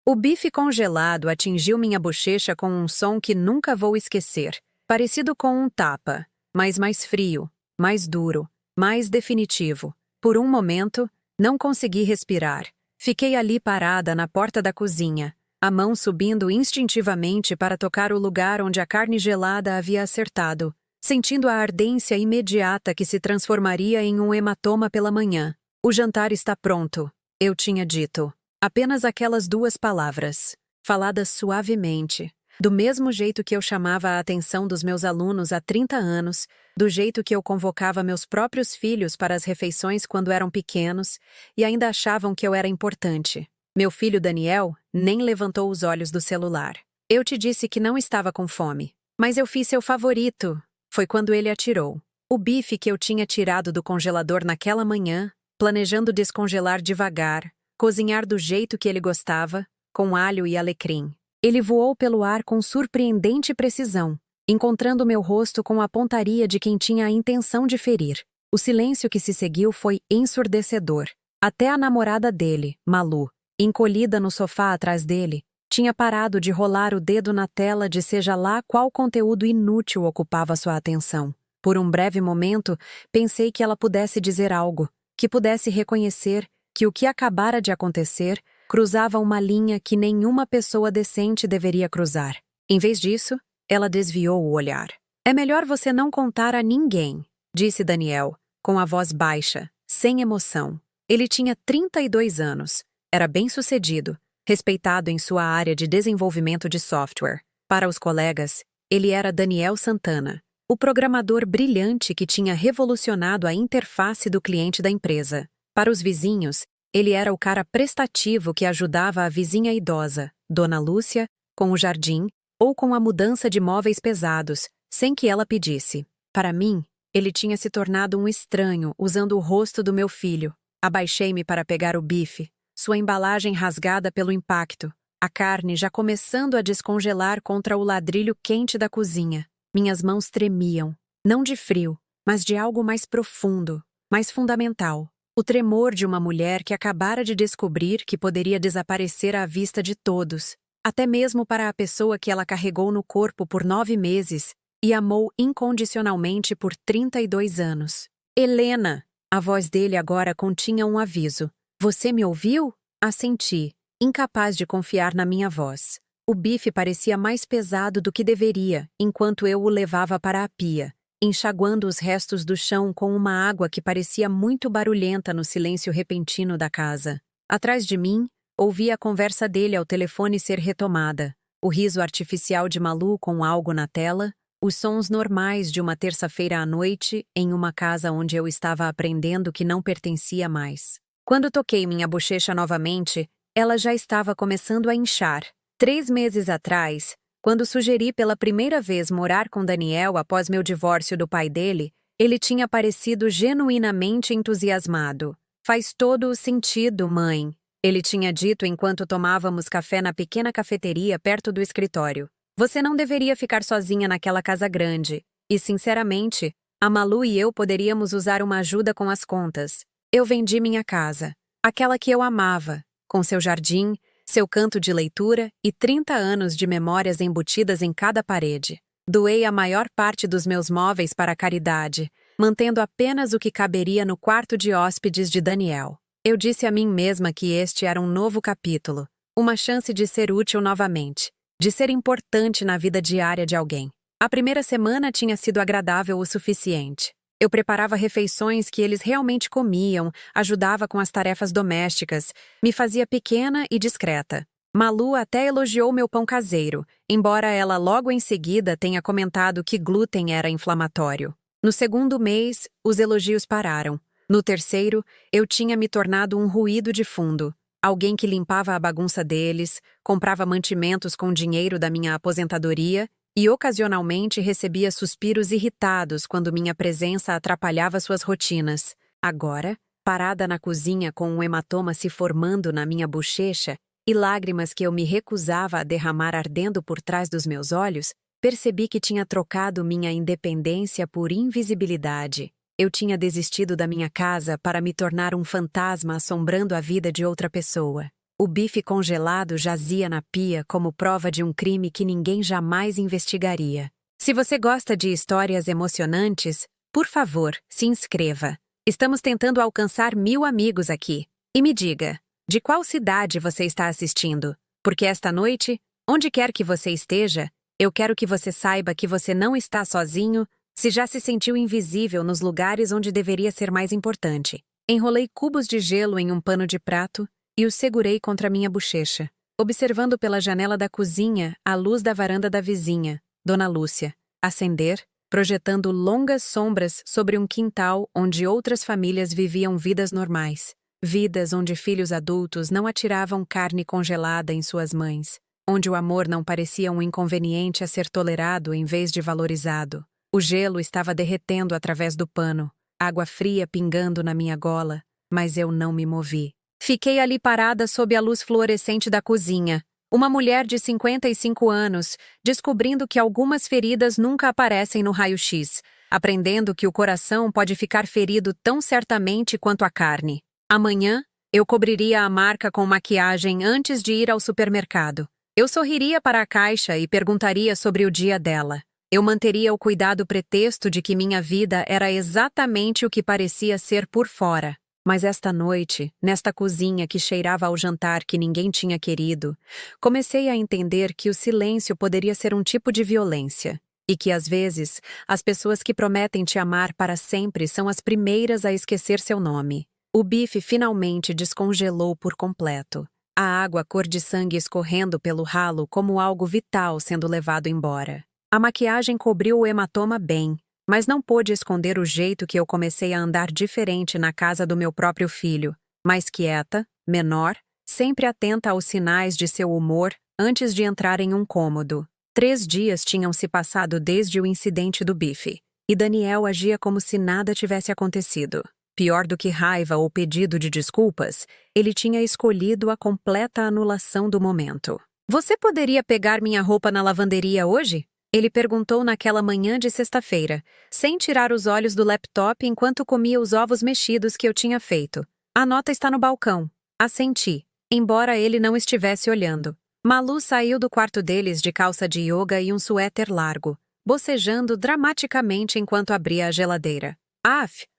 O bife congelado atingiu minha bochecha com um som que nunca vou esquecer, parecido com um tapa, mas mais frio, mais duro, mais definitivo. Por um momento, não consegui respirar. Fiquei ali parada na porta da cozinha, a mão subindo instintivamente para tocar o lugar onde a carne gelada havia acertado, sentindo a ardência imediata que se transformaria em um hematoma pela manhã. O jantar está pronto, eu tinha dito. Apenas aquelas duas palavras, faladas suavemente, do mesmo jeito que eu chamava a atenção dos meus alunos há 30 anos, do jeito que eu convocava meus próprios filhos para as refeições quando eram pequenos e ainda achavam que eu era importante. Meu filho Daniel nem levantou os olhos do celular. Eu te disse que não estava com fome, mas eu fiz seu favorito. Foi quando ele atirou. O bife que eu tinha tirado do congelador naquela manhã, planejando descongelar devagar, cozinhar do jeito que ele gostava, com alho e alecrim. Ele voou pelo ar com surpreendente precisão, encontrando meu rosto com a pontaria de quem tinha a intenção de ferir. O silêncio que se seguiu foi ensurdecedor. Até a namorada dele, Malu, encolhida no sofá atrás dele, tinha parado de rolar o dedo na tela de seja lá qual conteúdo inútil ocupava sua atenção. Por um breve momento, pensei que ela pudesse dizer algo, que pudesse reconhecer que o que acabara de acontecer cruzava uma linha que nenhuma pessoa decente deveria cruzar. Em vez disso, ela desviou o olhar. É melhor você não contar a ninguém, disse Daniel, com a voz baixa, sem emoção. Ele tinha 32 anos, era bem-sucedido, respeitado em sua área de desenvolvimento de software. Para os colegas, ele era Daniel Santana, o programador brilhante que tinha revolucionado a interface do cliente da empresa. Para os vizinhos, ele era o cara prestativo que ajudava a vizinha idosa, Dona Lúcia, com o jardim ou com a mudança de móveis pesados, sem que ela pedisse. Para mim, ele tinha se tornado um estranho usando o rosto do meu filho. Abaixei-me para pegar o bife, sua embalagem rasgada pelo impacto, a carne já começando a descongelar contra o ladrilho quente da cozinha. Minhas mãos tremiam, não de frio, mas de algo mais profundo, mais fundamental. O tremor de uma mulher que acabara de descobrir que poderia desaparecer à vista de todos, até mesmo para a pessoa que ela carregou no corpo por 9 meses e amou incondicionalmente por 32 anos. Helena! A voz dele agora continha um aviso. Você me ouviu? Assenti, incapaz de confiar na minha voz. O bife parecia mais pesado do que deveria, enquanto eu o levava para a pia, enxaguando os restos do chão com uma água que parecia muito barulhenta no silêncio repentino da casa. Atrás de mim, ouvi a conversa dele ao telefone ser retomada, o riso artificial de Malu com algo na tela, os sons normais de uma terça-feira à noite em uma casa onde eu estava aprendendo que não pertencia mais. Quando toquei minha bochecha novamente, ela já estava começando a inchar. 3 meses atrás, quando sugeri pela primeira vez morar com Daniel após meu divórcio do pai dele, ele tinha parecido genuinamente entusiasmado. Faz todo o sentido, mãe, ele tinha dito enquanto tomávamos café na pequena cafeteria perto do escritório. Você não deveria ficar sozinha naquela casa grande. E, sinceramente, a Malu e eu poderíamos usar uma ajuda com as contas. Eu vendi minha casa, aquela que eu amava, com seu jardim, seu canto de leitura e 30 anos de memórias embutidas em cada parede. Doei a maior parte dos meus móveis para a caridade, mantendo apenas o que caberia no quarto de hóspedes de Daniel. Eu disse a mim mesma que este era um novo capítulo, uma chance de ser útil novamente, de ser importante na vida diária de alguém. A primeira semana tinha sido agradável o suficiente. Eu preparava refeições que eles realmente comiam, ajudava com as tarefas domésticas, me fazia pequena e discreta. Malu até elogiou meu pão caseiro, embora ela logo em seguida tenha comentado que glúten era inflamatório. No segundo mês, os elogios pararam. No terceiro, eu tinha me tornado um ruído de fundo, alguém que limpava a bagunça deles, comprava mantimentos com dinheiro da minha aposentadoria e ocasionalmente recebia suspiros irritados quando minha presença atrapalhava suas rotinas. Agora, parada na cozinha com um hematoma se formando na minha bochecha e lágrimas que eu me recusava a derramar ardendo por trás dos meus olhos, percebi que tinha trocado minha independência por invisibilidade. Eu tinha desistido da minha casa para me tornar um fantasma assombrando a vida de outra pessoa. O bife congelado jazia na pia como prova de um crime que ninguém jamais investigaria. Se você gosta de histórias emocionantes, por favor, se inscreva. Estamos tentando alcançar 1000 amigos aqui. E me diga, de qual cidade você está assistindo? Porque esta noite, onde quer que você esteja, eu quero que você saiba que você não está sozinho, se já se sentiu invisível nos lugares onde deveria ser mais importante. Enrolei cubos de gelo em um pano de prato e os segurei contra minha bochecha, observando pela janela da cozinha a luz da varanda da vizinha, Dona Lúcia, acender, projetando longas sombras sobre um quintal onde outras famílias viviam vidas normais. Vidas onde filhos adultos não atiravam carne congelada em suas mães, onde o amor não parecia um inconveniente a ser tolerado em vez de valorizado. O gelo estava derretendo através do pano, água fria pingando na minha gola, mas eu não me movi. Fiquei ali parada sob a luz fluorescente da cozinha, uma mulher de 55 anos, descobrindo que algumas feridas nunca aparecem no raio-x, aprendendo que o coração pode ficar ferido tão certamente quanto a carne. Amanhã, eu cobriria a marca com maquiagem antes de ir ao supermercado. Eu sorriria para a caixa e perguntaria sobre o dia dela. Eu manteria o cuidado pretexto de que minha vida era exatamente o que parecia ser por fora. Mas esta noite, nesta cozinha que cheirava ao jantar que ninguém tinha querido, comecei a entender que o silêncio poderia ser um tipo de violência. E que, às vezes, as pessoas que prometem te amar para sempre são as primeiras a esquecer seu nome. O bife finalmente descongelou por completo. A água cor de sangue escorrendo pelo ralo como algo vital sendo levado embora. A maquiagem cobriu o hematoma bem, mas não pôde esconder o jeito que eu comecei a andar diferente na casa do meu próprio filho, mais quieta, menor, sempre atenta aos sinais de seu humor antes de entrar em um cômodo. 3 dias tinham se passado desde o incidente do bife, e Daniel agia como se nada tivesse acontecido. Pior do que raiva ou pedido de desculpas, ele tinha escolhido a completa anulação do momento. Você poderia pegar minha roupa na lavanderia hoje? Ele perguntou naquela manhã de sexta-feira, sem tirar os olhos do laptop enquanto comia os ovos mexidos que eu tinha feito. A nota está no balcão. Assenti, embora ele não estivesse olhando. Malu saiu do quarto deles de calça de yoga e um suéter largo, bocejando dramaticamente enquanto abria a geladeira.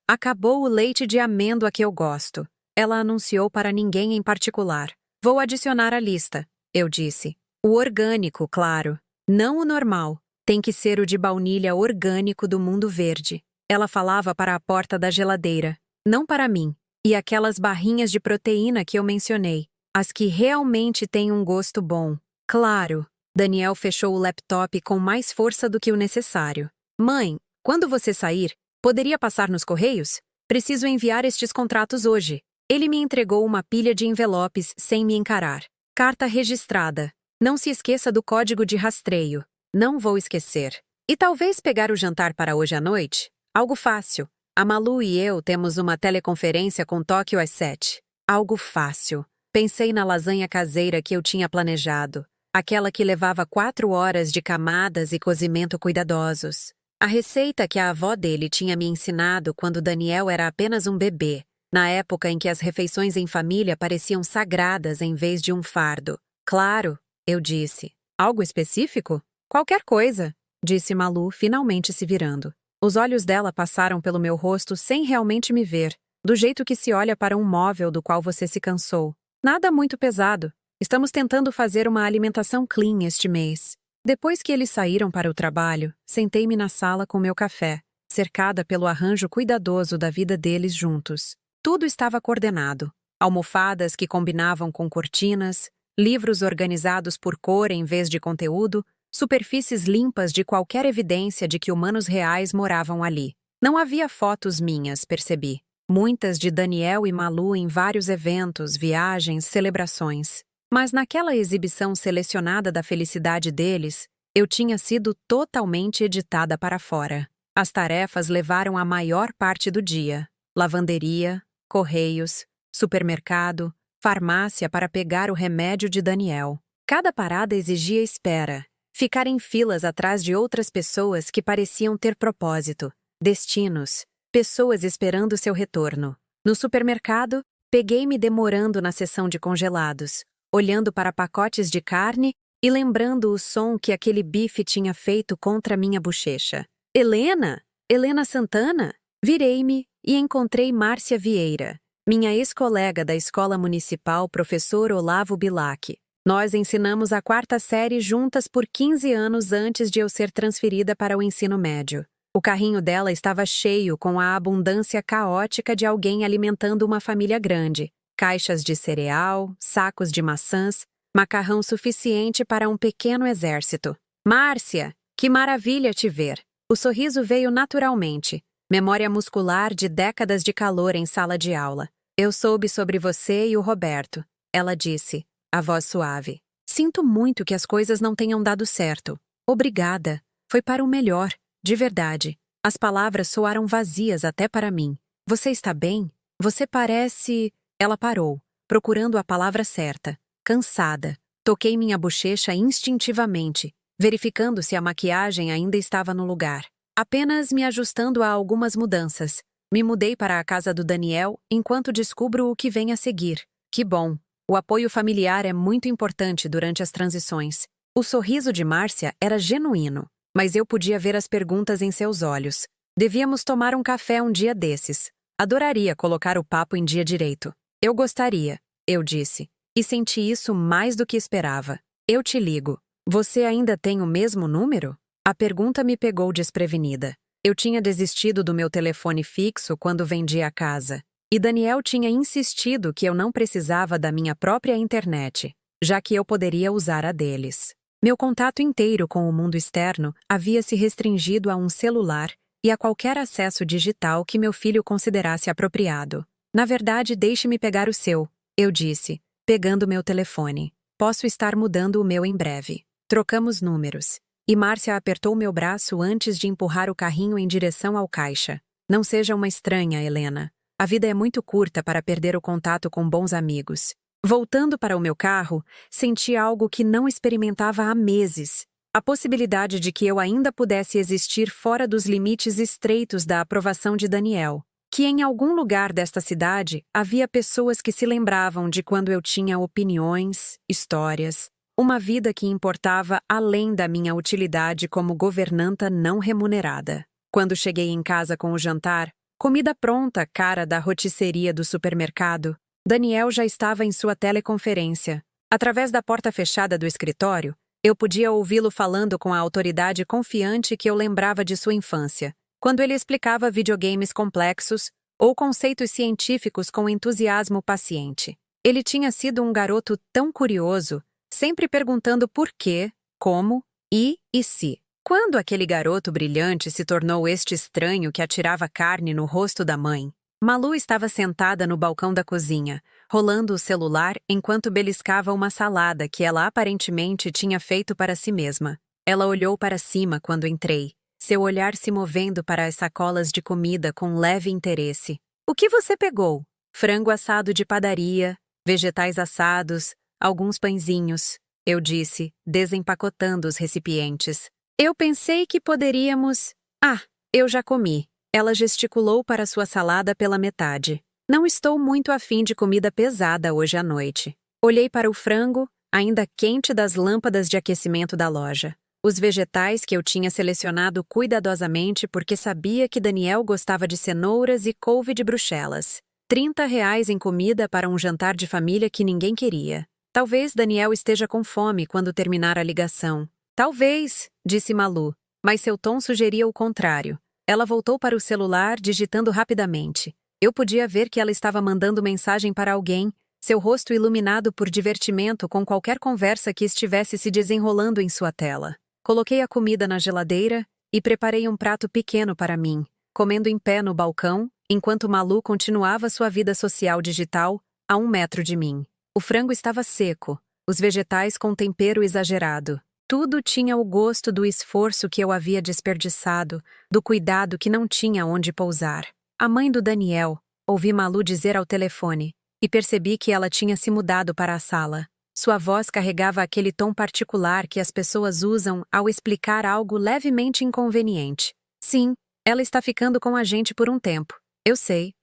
Acabou o leite de amêndoa que eu gosto. Ela anunciou para ninguém em particular. Vou adicionar à lista, eu disse. O orgânico, claro. Não o normal. Tem que ser o de baunilha orgânico do mundo verde. Ela falava para a porta da geladeira. Não para mim. E aquelas barrinhas de proteína que eu mencionei. As que realmente têm um gosto bom. Claro. Daniel fechou o laptop com mais força do que o necessário. Mãe, quando você sair, poderia passar nos correios? Preciso enviar estes contratos hoje. Ele me entregou uma pilha de envelopes sem me encarar. Carta registrada. Não se esqueça do código de rastreio. Não vou esquecer. E talvez pegar o jantar para hoje à noite? Algo fácil. A Malu e eu temos uma teleconferência com Tóquio às 7. Algo fácil. Pensei na lasanha caseira que eu tinha planejado. Aquela que levava 4 horas de camadas e cozimento cuidadosos. A receita que a avó dele tinha me ensinado quando Daniel era apenas um bebê, na época em que as refeições em família pareciam sagradas em vez de um fardo. Claro, eu disse. Algo específico? Qualquer coisa, disse Malu, finalmente se virando. Os olhos dela passaram pelo meu rosto sem realmente me ver, do jeito que se olha para um móvel do qual você se cansou. Nada muito pesado. Estamos tentando fazer uma alimentação clean este mês. Depois que eles saíram para o trabalho, sentei-me na sala com meu café, cercada pelo arranjo cuidadoso da vida deles juntos. Tudo estava coordenado. Almofadas que combinavam com cortinas, livros organizados por cor em vez de conteúdo, superfícies limpas de qualquer evidência de que humanos reais moravam ali. Não havia fotos minhas, percebi. Muitas de Daniel e Malu em vários eventos, viagens, celebrações. Mas naquela exibição selecionada da felicidade deles, eu tinha sido totalmente editada para fora. As tarefas levaram a maior parte do dia. Lavanderia, correios, supermercado, farmácia para pegar o remédio de Daniel. Cada parada exigia espera. Ficar em filas atrás de outras pessoas que pareciam ter propósito, destinos, pessoas esperando seu retorno. No supermercado, Peguei-me demorando na seção de congelados, olhando para pacotes de carne e lembrando o som que aquele bife tinha feito contra minha bochecha. Helena? Helena Santana? Virei-me e encontrei Márcia Vieira, minha ex-colega da escola municipal, professor Olavo Bilac. Nós ensinamos a 4ª série juntas por 15 anos antes de eu ser transferida para o ensino médio. O carrinho dela estava cheio com a abundância caótica de alguém alimentando uma família grande. Caixas de cereal, sacos de maçãs, macarrão suficiente para um pequeno exército. Márcia, que maravilha te ver! O sorriso veio naturalmente. Memória muscular de décadas de calor em sala de aula. Eu soube sobre você e o Roberto, ela disse, a voz suave. Sinto muito que as coisas não tenham dado certo. Obrigada. Foi para o melhor. De verdade, as palavras soaram vazias até para mim. Você está bem? Você parece... Ela parou, procurando a palavra certa. Cansada. Toquei minha bochecha instintivamente, verificando se a maquiagem ainda estava no lugar. Apenas me ajustando a algumas mudanças. Me mudei para a casa do Daniel enquanto descubro o que vem a seguir. Que bom! O apoio familiar é muito importante durante as transições. O sorriso de Márcia era genuíno. Mas eu podia ver as perguntas em seus olhos. Devíamos tomar um café um dia desses. Adoraria colocar o papo em dia direito. Eu gostaria, eu disse. E senti isso mais do que esperava. Eu te ligo. Você ainda tem o mesmo número? A pergunta me pegou desprevenida. Eu tinha desistido do meu telefone fixo quando vendi a casa. E Daniel tinha insistido que eu não precisava da minha própria internet, já que eu poderia usar a deles. Meu contato inteiro com o mundo externo havia se restringido a um celular e a qualquer acesso digital que meu filho considerasse apropriado. Na verdade, deixe-me pegar o seu, eu disse, pegando meu telefone. Posso estar mudando o meu em breve. Trocamos números. E Márcia apertou meu braço antes de empurrar o carrinho em direção ao caixa. Não seja uma estranha, Helena. A vida é muito curta para perder o contato com bons amigos. Voltando para o meu carro, senti algo que não experimentava há meses. A possibilidade de que eu ainda pudesse existir fora dos limites estreitos da aprovação de Daniel. Que em algum lugar desta cidade havia pessoas que se lembravam de quando eu tinha opiniões, histórias, uma vida que importava além da minha utilidade como governanta não remunerada. Quando cheguei em casa com o jantar, comida pronta, cara da rotisseria do supermercado, Daniel já estava em sua teleconferência. Através da porta fechada do escritório, eu podia ouvi-lo falando com a autoridade confiante que eu lembrava de sua infância, quando ele explicava videogames complexos ou conceitos científicos com entusiasmo paciente. Ele tinha sido um garoto tão curioso, sempre perguntando por quê, como e se. Quando aquele garoto brilhante se tornou este estranho que atirava carne no rosto da mãe, Malu estava sentada no balcão da cozinha, rolando o celular enquanto beliscava uma salada que ela aparentemente tinha feito para si mesma. Ela olhou para cima quando entrei, seu olhar se movendo para as sacolas de comida com leve interesse. O que você pegou? Frango assado de padaria, vegetais assados, alguns pãezinhos, eu disse, desempacotando os recipientes. Eu pensei que poderíamos... Ah, eu já comi. Ela gesticulou para sua salada pela metade. Não estou muito afim de comida pesada hoje à noite. Olhei para o frango, ainda quente das lâmpadas de aquecimento da loja. Os vegetais que eu tinha selecionado cuidadosamente porque sabia que Daniel gostava de cenouras e couve de Bruxelas. R$ 30 em comida para um jantar de família que ninguém queria. Talvez Daniel esteja com fome quando terminar a ligação. Talvez, disse Malu, mas seu tom sugeria o contrário. Ela voltou para o celular, digitando rapidamente. Eu podia ver que ela estava mandando mensagem para alguém, seu rosto iluminado por divertimento com qualquer conversa que estivesse se desenrolando em sua tela. Coloquei a comida na geladeira e preparei um prato pequeno para mim, comendo em pé no balcão, enquanto Malu continuava sua vida social digital a 1 metro de mim. O frango estava seco, os vegetais com tempero exagerado. Tudo tinha o gosto do esforço que eu havia desperdiçado, do cuidado que não tinha onde pousar. A mãe do Daniel, ouvi Malu dizer ao telefone, e percebi que ela tinha se mudado para a sala. Sua voz carregava aquele tom particular que as pessoas usam ao explicar algo levemente inconveniente. Sim, ela está ficando com a gente por um tempo. Eu sei.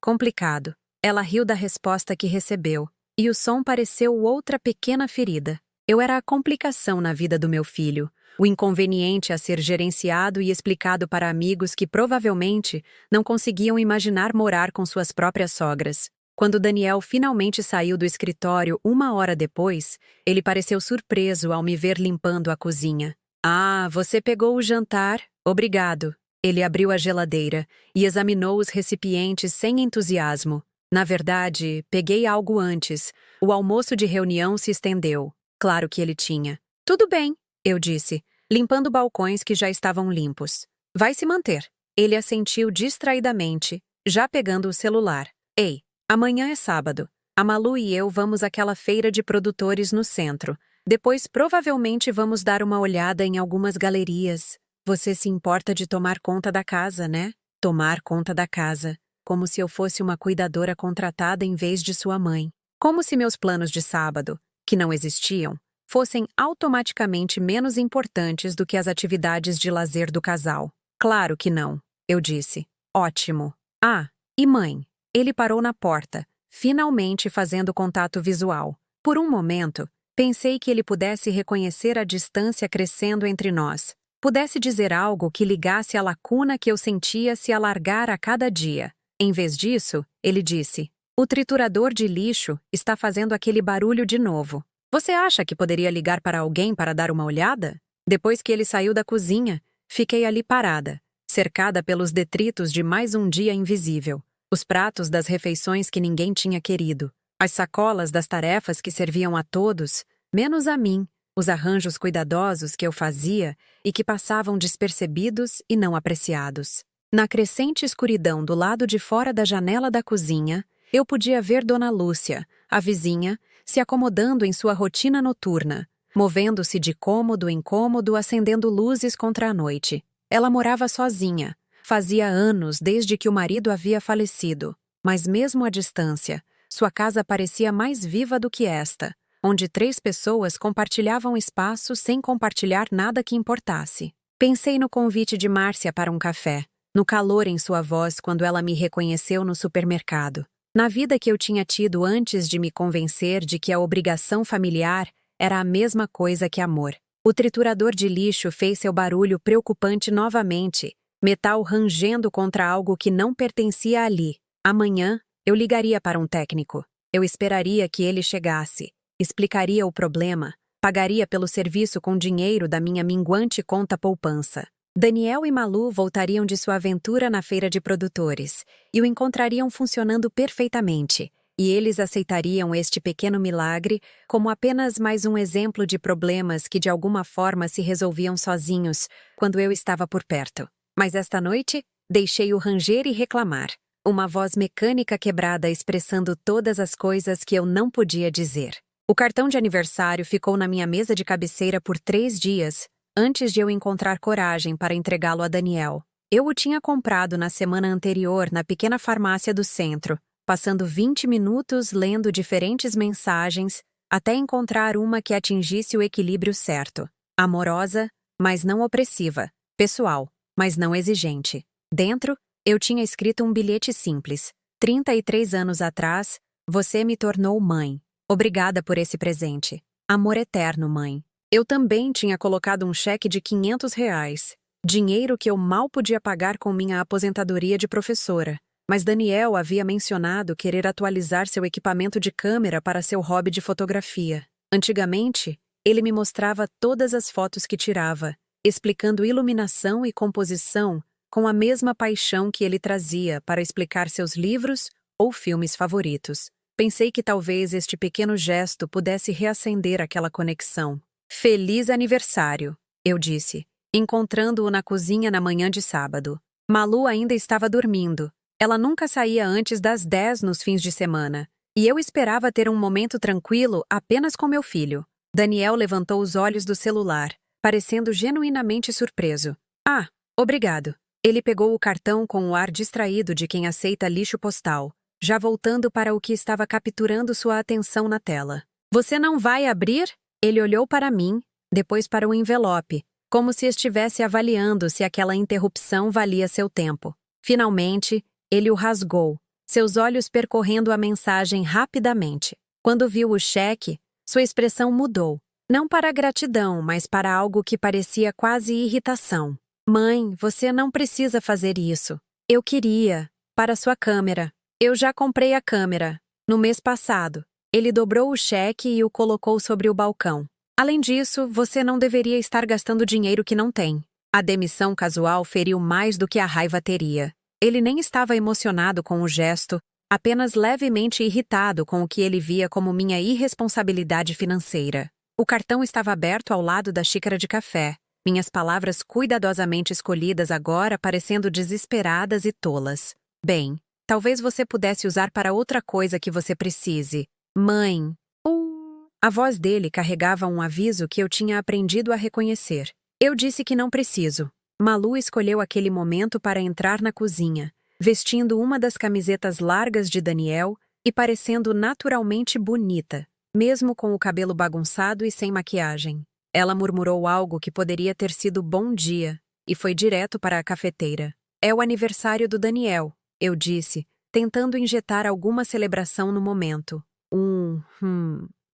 Complicado. Ela riu da resposta que recebeu, e o som pareceu outra pequena ferida. Eu era a complicação na vida do meu filho, o inconveniente a ser gerenciado e explicado para amigos que provavelmente não conseguiam imaginar morar com suas próprias sogras. Quando Daniel finalmente saiu do escritório 1 hora depois, ele pareceu surpreso ao me ver limpando a cozinha. Ah, você pegou o jantar? Obrigado. Ele abriu a geladeira e examinou os recipientes sem entusiasmo. Na verdade, peguei algo antes. O almoço de reunião se estendeu. Claro que ele tinha. Tudo bem, eu disse, limpando balcões que já estavam limpos. Vai se manter. Ele assentiu distraidamente, já pegando o celular. Ei, amanhã é sábado. A Malu e eu vamos àquela feira de produtores no centro. Depois provavelmente vamos dar uma olhada em algumas galerias. Você se importa de tomar conta da casa, né? Tomar conta da casa. Como se eu fosse uma cuidadora contratada em vez de sua mãe. Como se meus planos de sábado, que não existiam, fossem automaticamente menos importantes do que as atividades de lazer do casal. Claro que não, eu disse. Ótimo. Ah, e mãe? Ele parou na porta, finalmente fazendo contato visual. Por um momento, pensei que ele pudesse reconhecer a distância crescendo entre nós. Pudesse dizer algo que ligasse a lacuna que eu sentia se alargar a cada dia. Em vez disso, ele disse: o triturador de lixo está fazendo aquele barulho de novo. Você acha que poderia ligar para alguém para dar uma olhada? Depois que ele saiu da cozinha, fiquei ali parada, cercada pelos detritos de mais um dia invisível. Os pratos das refeições que ninguém tinha querido. As sacolas das tarefas que serviam a todos, menos a mim. Os arranjos cuidadosos que eu fazia e que passavam despercebidos e não apreciados. Na crescente escuridão do lado de fora da janela da cozinha, eu podia ver Dona Lúcia, a vizinha, se acomodando em sua rotina noturna, movendo-se de cômodo em cômodo, acendendo luzes contra a noite. Ela morava sozinha. Fazia anos desde que o marido havia falecido, mas mesmo à distância, sua casa parecia mais viva do que esta, onde 3 pessoas compartilhavam espaço sem compartilhar nada que importasse. Pensei no convite de Márcia para um café, no calor em sua voz quando ela me reconheceu no supermercado, na vida que eu tinha tido antes de me convencer de que a obrigação familiar era a mesma coisa que amor. O triturador de lixo fez seu barulho preocupante novamente, metal rangendo contra algo que não pertencia ali. Amanhã, eu ligaria para um técnico. Eu esperaria que ele chegasse. Explicaria o problema, pagaria pelo serviço com dinheiro da minha minguante conta poupança. Daniel e Malu voltariam de sua aventura na feira de produtores e o encontrariam funcionando perfeitamente, e eles aceitariam este pequeno milagre como apenas mais um exemplo de problemas que de alguma forma se resolviam sozinhos quando eu estava por perto. Mas esta noite, deixei-o ranger e reclamar, uma voz mecânica quebrada expressando todas as coisas que eu não podia dizer. O cartão de aniversário ficou na minha mesa de cabeceira por 3 dias, antes de eu encontrar coragem para entregá-lo a Daniel. Eu o tinha comprado na semana anterior na pequena farmácia do centro, passando 20 minutos lendo diferentes mensagens até encontrar uma que atingisse o equilíbrio certo. Amorosa, mas não opressiva. Pessoal, mas não exigente. Dentro, eu tinha escrito um bilhete simples. 33 anos atrás, você me tornou mãe. Obrigada por esse presente. Amor eterno, mãe. Eu também tinha colocado um cheque de R$ 500, dinheiro que eu mal podia pagar com minha aposentadoria de professora. Mas Daniel havia mencionado querer atualizar seu equipamento de câmera para seu hobby de fotografia. Antigamente, ele me mostrava todas as fotos que tirava, explicando iluminação e composição com a mesma paixão que ele trazia para explicar seus livros ou filmes favoritos. Pensei que talvez este pequeno gesto pudesse reacender aquela conexão. Feliz aniversário, eu disse, encontrando-o na cozinha na manhã de sábado. Malu ainda estava dormindo. Ela nunca saía antes das 10 nos fins de semana, e eu esperava ter um momento tranquilo apenas com meu filho. Daniel levantou os olhos do celular, parecendo genuinamente surpreso. Ah, obrigado. Ele pegou o cartão com o ar distraído de quem aceita lixo postal, já voltando para o que estava capturando sua atenção na tela. Você não vai abrir? Ele olhou para mim, depois para o envelope, como se estivesse avaliando se aquela interrupção valia seu tempo. Finalmente, ele o rasgou, seus olhos percorrendo a mensagem rapidamente. Quando viu o cheque, sua expressão mudou. Não para gratidão, mas para algo que parecia quase irritação. Mãe, você não precisa fazer isso. Eu queria. Para sua câmera. Eu já comprei a câmera. No mês passado. Ele dobrou o cheque e o colocou sobre o balcão. Além disso, você não deveria estar gastando dinheiro que não tem. A demissão casual feriu mais do que a raiva teria. Ele nem estava emocionado com o gesto, apenas levemente irritado com o que ele via como minha irresponsabilidade financeira. O cartão estava aberto ao lado da xícara de café, minhas palavras cuidadosamente escolhidas agora parecendo desesperadas e tolas. Bem, talvez você pudesse usar para outra coisa que você precise. Mãe. A voz dele carregava um aviso que eu tinha aprendido a reconhecer. Eu disse que não preciso. Malu escolheu aquele momento para entrar na cozinha, vestindo uma das camisetas largas de Daniel e parecendo naturalmente bonita, mesmo com o cabelo bagunçado e sem maquiagem. Ela murmurou algo que poderia ter sido bom dia e foi direto para a cafeteira. É o aniversário do Daniel, eu disse, tentando injetar alguma celebração no momento.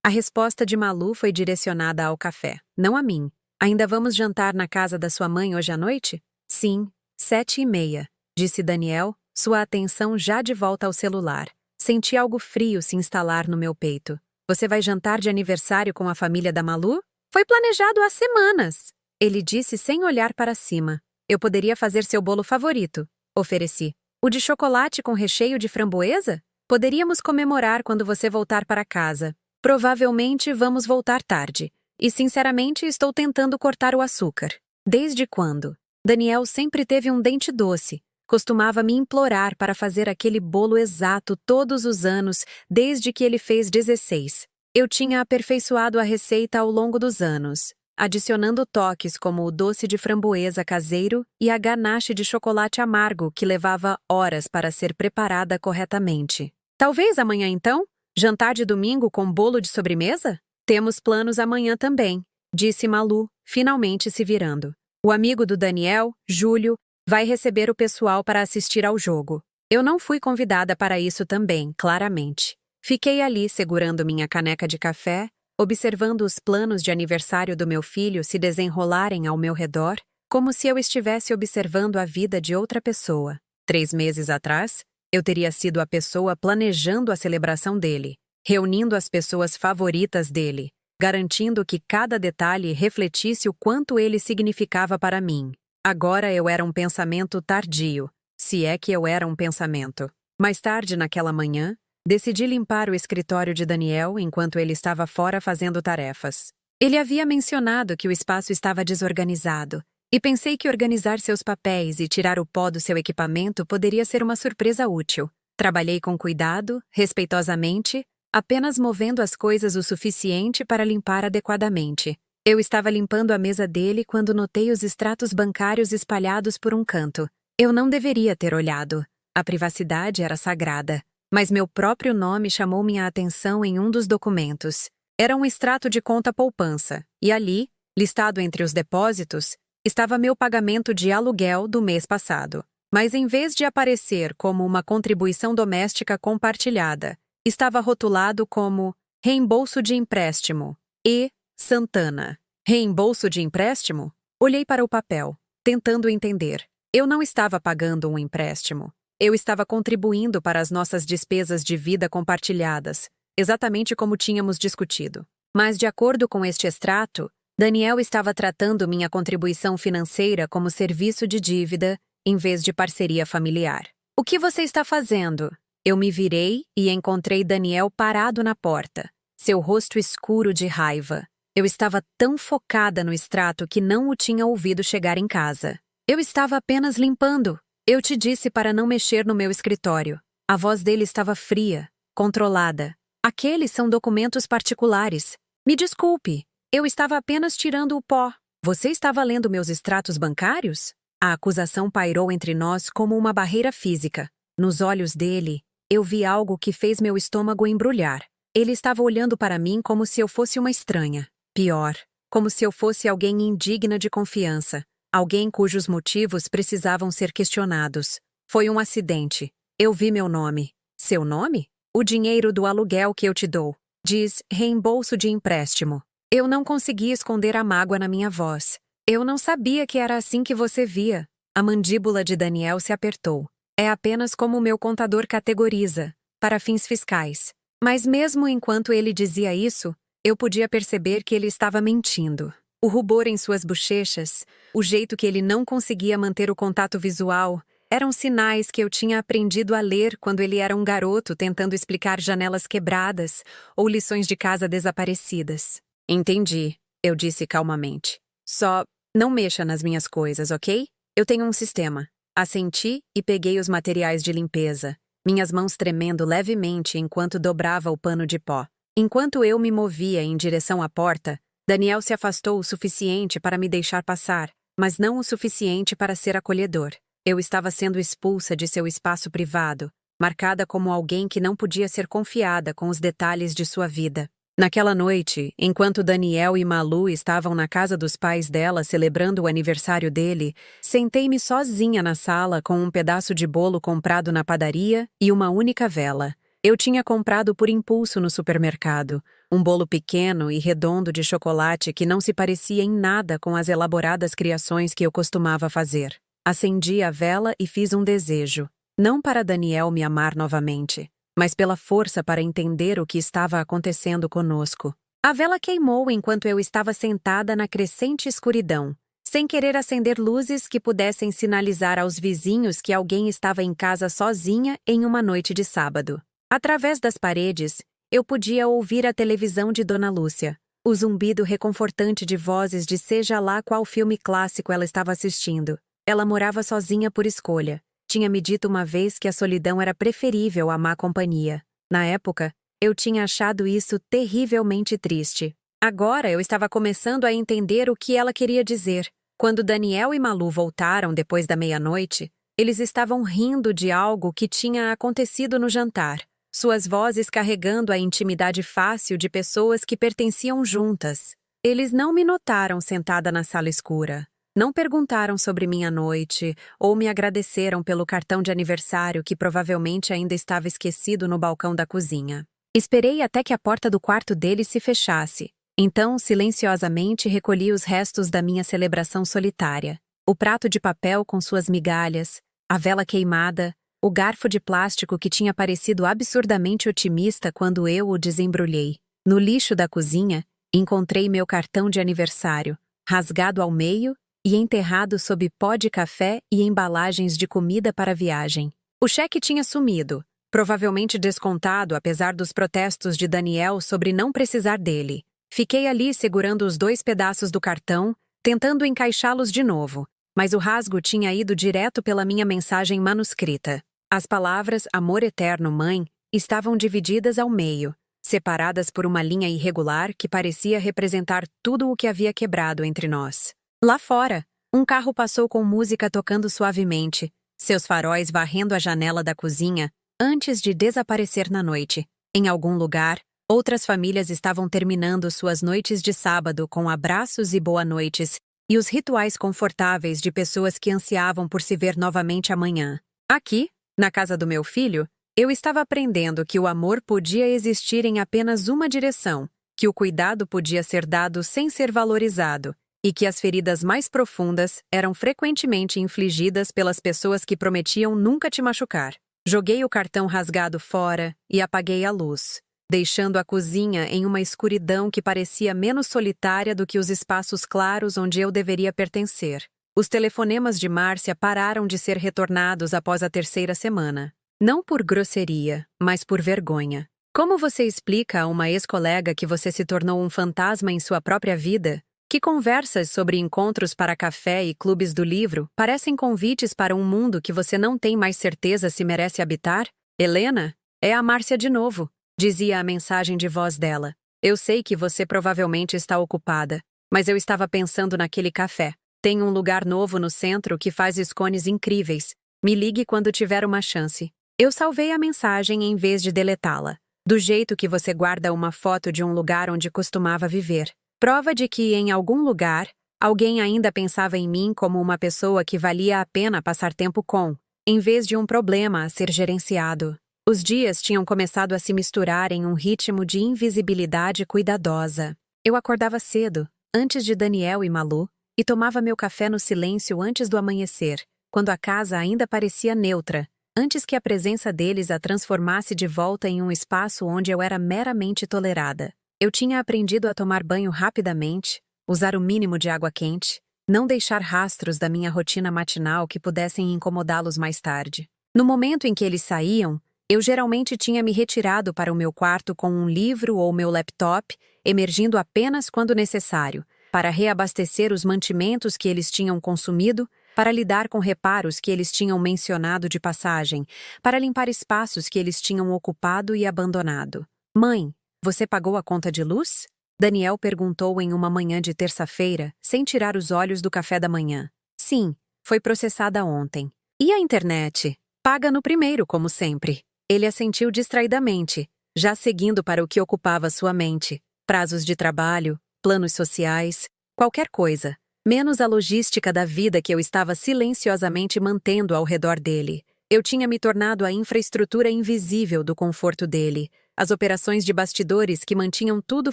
A resposta de Malu foi direcionada ao café, não a mim. Ainda vamos jantar na casa da sua mãe hoje à noite? Sim, 7h30, disse Daniel, sua atenção já de volta ao celular. Senti algo frio se instalar no meu peito. Você vai jantar de aniversário com a família da Malu? Foi planejado há semanas, ele disse sem olhar para cima. Eu poderia fazer seu bolo favorito, ofereci. O de chocolate com recheio de framboesa? Poderíamos comemorar quando você voltar para casa. Provavelmente vamos voltar tarde. E, sinceramente, estou tentando cortar o açúcar. Desde quando? Daniel sempre teve um dente doce. Costumava me implorar para fazer aquele bolo exato todos os anos, desde que ele fez 16. Eu tinha aperfeiçoado a receita ao longo dos anos, adicionando toques como o doce de framboesa caseiro e a ganache de chocolate amargo que levava horas para ser preparada corretamente. Talvez amanhã então? Jantar de domingo com bolo de sobremesa? Temos planos amanhã também, disse Malu, finalmente se virando. O amigo do Daniel, Júlio, vai receber o pessoal para assistir ao jogo. Eu não fui convidada para isso também, claramente. Fiquei ali segurando minha caneca de café, observando os planos de aniversário do meu filho se desenrolarem ao meu redor, como se eu estivesse observando a vida de outra pessoa. 3 meses atrás, eu teria sido a pessoa planejando a celebração dele, reunindo as pessoas favoritas dele, garantindo que cada detalhe refletisse o quanto ele significava para mim. Agora eu era um pensamento tardio, se é que eu era um pensamento. Mais tarde naquela manhã, decidi limpar o escritório de Daniel enquanto ele estava fora fazendo tarefas. Ele havia mencionado que o espaço estava desorganizado, e pensei que organizar seus papéis e tirar o pó do seu equipamento poderia ser uma surpresa útil. Trabalhei com cuidado, respeitosamente, apenas movendo as coisas o suficiente para limpar adequadamente. Eu estava limpando a mesa dele quando notei os extratos bancários espalhados por um canto. Eu não deveria ter olhado. A privacidade era sagrada. Mas meu próprio nome chamou minha atenção em um dos documentos. Era um extrato de conta poupança, e ali, listado entre os depósitos, estava meu pagamento de aluguel do mês passado. Mas em vez de aparecer como uma contribuição doméstica compartilhada, estava rotulado como reembolso de empréstimo e Santana. Reembolso de empréstimo? Olhei para o papel, tentando entender. Eu não estava pagando um empréstimo. Eu estava contribuindo para as nossas despesas de vida compartilhadas, exatamente como tínhamos discutido. Mas, de acordo com este extrato, Daniel estava tratando minha contribuição financeira como serviço de dívida, em vez de parceria familiar. O que você está fazendo? Eu me virei e encontrei Daniel parado na porta, seu rosto escuro de raiva. Eu estava tão focada no extrato que não o tinha ouvido chegar em casa. Eu estava apenas limpando. Eu te disse para não mexer no meu escritório. A voz dele estava fria, controlada. Aqueles são documentos particulares. Me desculpe, eu estava apenas tirando o pó. Você estava lendo meus extratos bancários? A acusação pairou entre nós como uma barreira física. Nos olhos dele, eu vi algo que fez meu estômago embrulhar. Ele estava olhando para mim como se eu fosse uma estranha. Pior, como se eu fosse alguém indigna de confiança. Alguém cujos motivos precisavam ser questionados. Foi um acidente. Eu vi meu nome. Seu nome? O dinheiro do aluguel que eu te dou. Diz reembolso de empréstimo. Eu não consegui esconder a mágoa na minha voz. Eu não sabia que era assim que você via. A mandíbula de Daniel se apertou. É apenas como o meu contador categoriza, para fins fiscais. Mas mesmo enquanto ele dizia isso, eu podia perceber que ele estava mentindo. O rubor em suas bochechas, o jeito que ele não conseguia manter o contato visual, eram sinais que eu tinha aprendido a ler quando ele era um garoto tentando explicar janelas quebradas ou lições de casa desaparecidas. Entendi, eu disse calmamente. Só não mexa nas minhas coisas, ok? Eu tenho um sistema. Assenti e peguei os materiais de limpeza, minhas mãos tremendo levemente enquanto dobrava o pano de pó. Enquanto eu me movia em direção à porta, Daniel se afastou o suficiente para me deixar passar, mas não o suficiente para ser acolhedor. Eu estava sendo expulsa de seu espaço privado, marcada como alguém que não podia ser confiada com os detalhes de sua vida. Naquela noite, enquanto Daniel e Malu estavam na casa dos pais dela celebrando o aniversário dele, sentei-me sozinha na sala com um pedaço de bolo comprado na padaria e uma única vela. Eu tinha comprado por impulso no supermercado, um bolo pequeno e redondo de chocolate que não se parecia em nada com as elaboradas criações que eu costumava fazer. Acendi a vela e fiz um desejo, não para Daniel me amar novamente, mas pela força para entender o que estava acontecendo conosco. A vela queimou enquanto eu estava sentada na crescente escuridão, sem querer acender luzes que pudessem sinalizar aos vizinhos que alguém estava em casa sozinha em uma noite de sábado. Através das paredes, eu podia ouvir a televisão de Dona Lúcia, o zumbido reconfortante de vozes de seja lá qual filme clássico ela estava assistindo. Ela morava sozinha por escolha. Tinha me dito uma vez que a solidão era preferível à má companhia. Na época, eu tinha achado isso terrivelmente triste. Agora eu estava começando a entender o que ela queria dizer. Quando Daniel e Malu voltaram depois da meia-noite, eles estavam rindo de algo que tinha acontecido no jantar. Suas vozes carregando a intimidade fácil de pessoas que pertenciam juntas. Eles não me notaram sentada na sala escura. Não perguntaram sobre minha noite ou me agradeceram pelo cartão de aniversário que provavelmente ainda estava esquecido no balcão da cozinha. Esperei até que a porta do quarto deles se fechasse. Então, silenciosamente, recolhi os restos da minha celebração solitária. O prato de papel com suas migalhas, a vela queimada, o garfo de plástico que tinha parecido absurdamente otimista quando eu o desembrulhei. No lixo da cozinha, encontrei meu cartão de aniversário, rasgado ao meio e enterrado sob pó de café e embalagens de comida para a viagem. O cheque tinha sumido, provavelmente descontado apesar dos protestos de Daniel sobre não precisar dele. Fiquei ali segurando os 2 pedaços do cartão, tentando encaixá-los de novo, mas o rasgo tinha ido direto pela minha mensagem manuscrita. As palavras "Amor eterno, mãe" estavam divididas ao meio, separadas por uma linha irregular que parecia representar tudo o que havia quebrado entre nós. Lá fora, um carro passou com música tocando suavemente, seus faróis varrendo a janela da cozinha antes de desaparecer na noite. Em algum lugar, outras famílias estavam terminando suas noites de sábado com abraços e boa-noites e os rituais confortáveis de pessoas que ansiavam por se ver novamente amanhã. Aqui, na casa do meu filho, eu estava aprendendo que o amor podia existir em apenas uma direção, que o cuidado podia ser dado sem ser valorizado, e que as feridas mais profundas eram frequentemente infligidas pelas pessoas que prometiam nunca te machucar. Joguei o cartão rasgado fora e apaguei a luz, deixando a cozinha em uma escuridão que parecia menos solitária do que os espaços claros onde eu deveria pertencer. Os telefonemas de Márcia pararam de ser retornados após a 3ª semana. Não por grosseria, mas por vergonha. Como você explica a uma ex-colega que você se tornou um fantasma em sua própria vida? Que conversas sobre encontros para café e clubes do livro parecem convites para um mundo que você não tem mais certeza se merece habitar? Helena, é a Márcia de novo, dizia a mensagem de voz dela. Eu sei que você provavelmente está ocupada, mas eu estava pensando naquele café. Tem um lugar novo no centro que faz scones incríveis. Me ligue quando tiver uma chance. Eu salvei a mensagem em vez de deletá-la. Do jeito que você guarda uma foto de um lugar onde costumava viver. Prova de que, em algum lugar, alguém ainda pensava em mim como uma pessoa que valia a pena passar tempo com, em vez de um problema a ser gerenciado. Os dias tinham começado a se misturar em um ritmo de invisibilidade cuidadosa. Eu acordava cedo, antes de Daniel e Malu, e tomava meu café no silêncio antes do amanhecer, quando a casa ainda parecia neutra, antes que a presença deles a transformasse de volta em um espaço onde eu era meramente tolerada. Eu tinha aprendido a tomar banho rapidamente, usar o mínimo de água quente, não deixar rastros da minha rotina matinal que pudessem incomodá-los mais tarde. No momento em que eles saíam, eu geralmente tinha me retirado para o meu quarto com um livro ou meu laptop, emergindo apenas quando necessário, para reabastecer os mantimentos que eles tinham consumido, para lidar com reparos que eles tinham mencionado de passagem, para limpar espaços que eles tinham ocupado e abandonado. Mãe, você pagou a conta de luz? Daniel perguntou em uma manhã de terça-feira, sem tirar os olhos do café da manhã. Sim, foi processada ontem. E a internet? Paga no primeiro, como sempre. Ele assentiu distraidamente, já seguindo para o que ocupava sua mente. Prazos de trabalho, planos sociais, qualquer coisa, menos a logística da vida que eu estava silenciosamente mantendo ao redor dele. Eu tinha me tornado a infraestrutura invisível do conforto dele, as operações de bastidores que mantinham tudo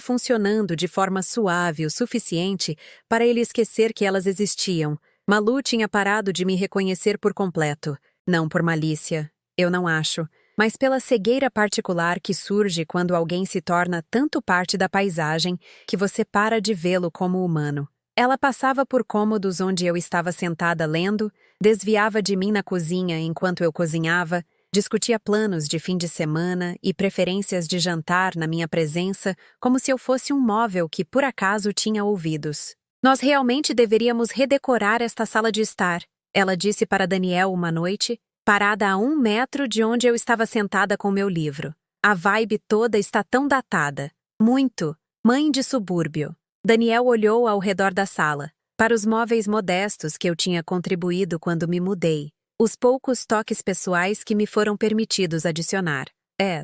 funcionando de forma suave o suficiente para ele esquecer que elas existiam. Malu tinha parado de me reconhecer por completo, não por malícia, eu não acho, mas pela cegueira particular que surge quando alguém se torna tanto parte da paisagem que você para de vê-lo como humano. Ela passava por cômodos onde eu estava sentada lendo, desviava de mim na cozinha enquanto eu cozinhava, discutia planos de fim de semana e preferências de jantar na minha presença, como se eu fosse um móvel que por acaso tinha ouvidos. Nós realmente deveríamos redecorar esta sala de estar, ela disse para Daniel uma noite, parada a 1 metro de onde eu estava sentada com meu livro. A vibe toda está tão datada. Muito. Mãe de subúrbio. Daniel olhou ao redor da sala, para os móveis modestos que eu tinha contribuído quando me mudei. Os poucos toques pessoais que me foram permitidos adicionar.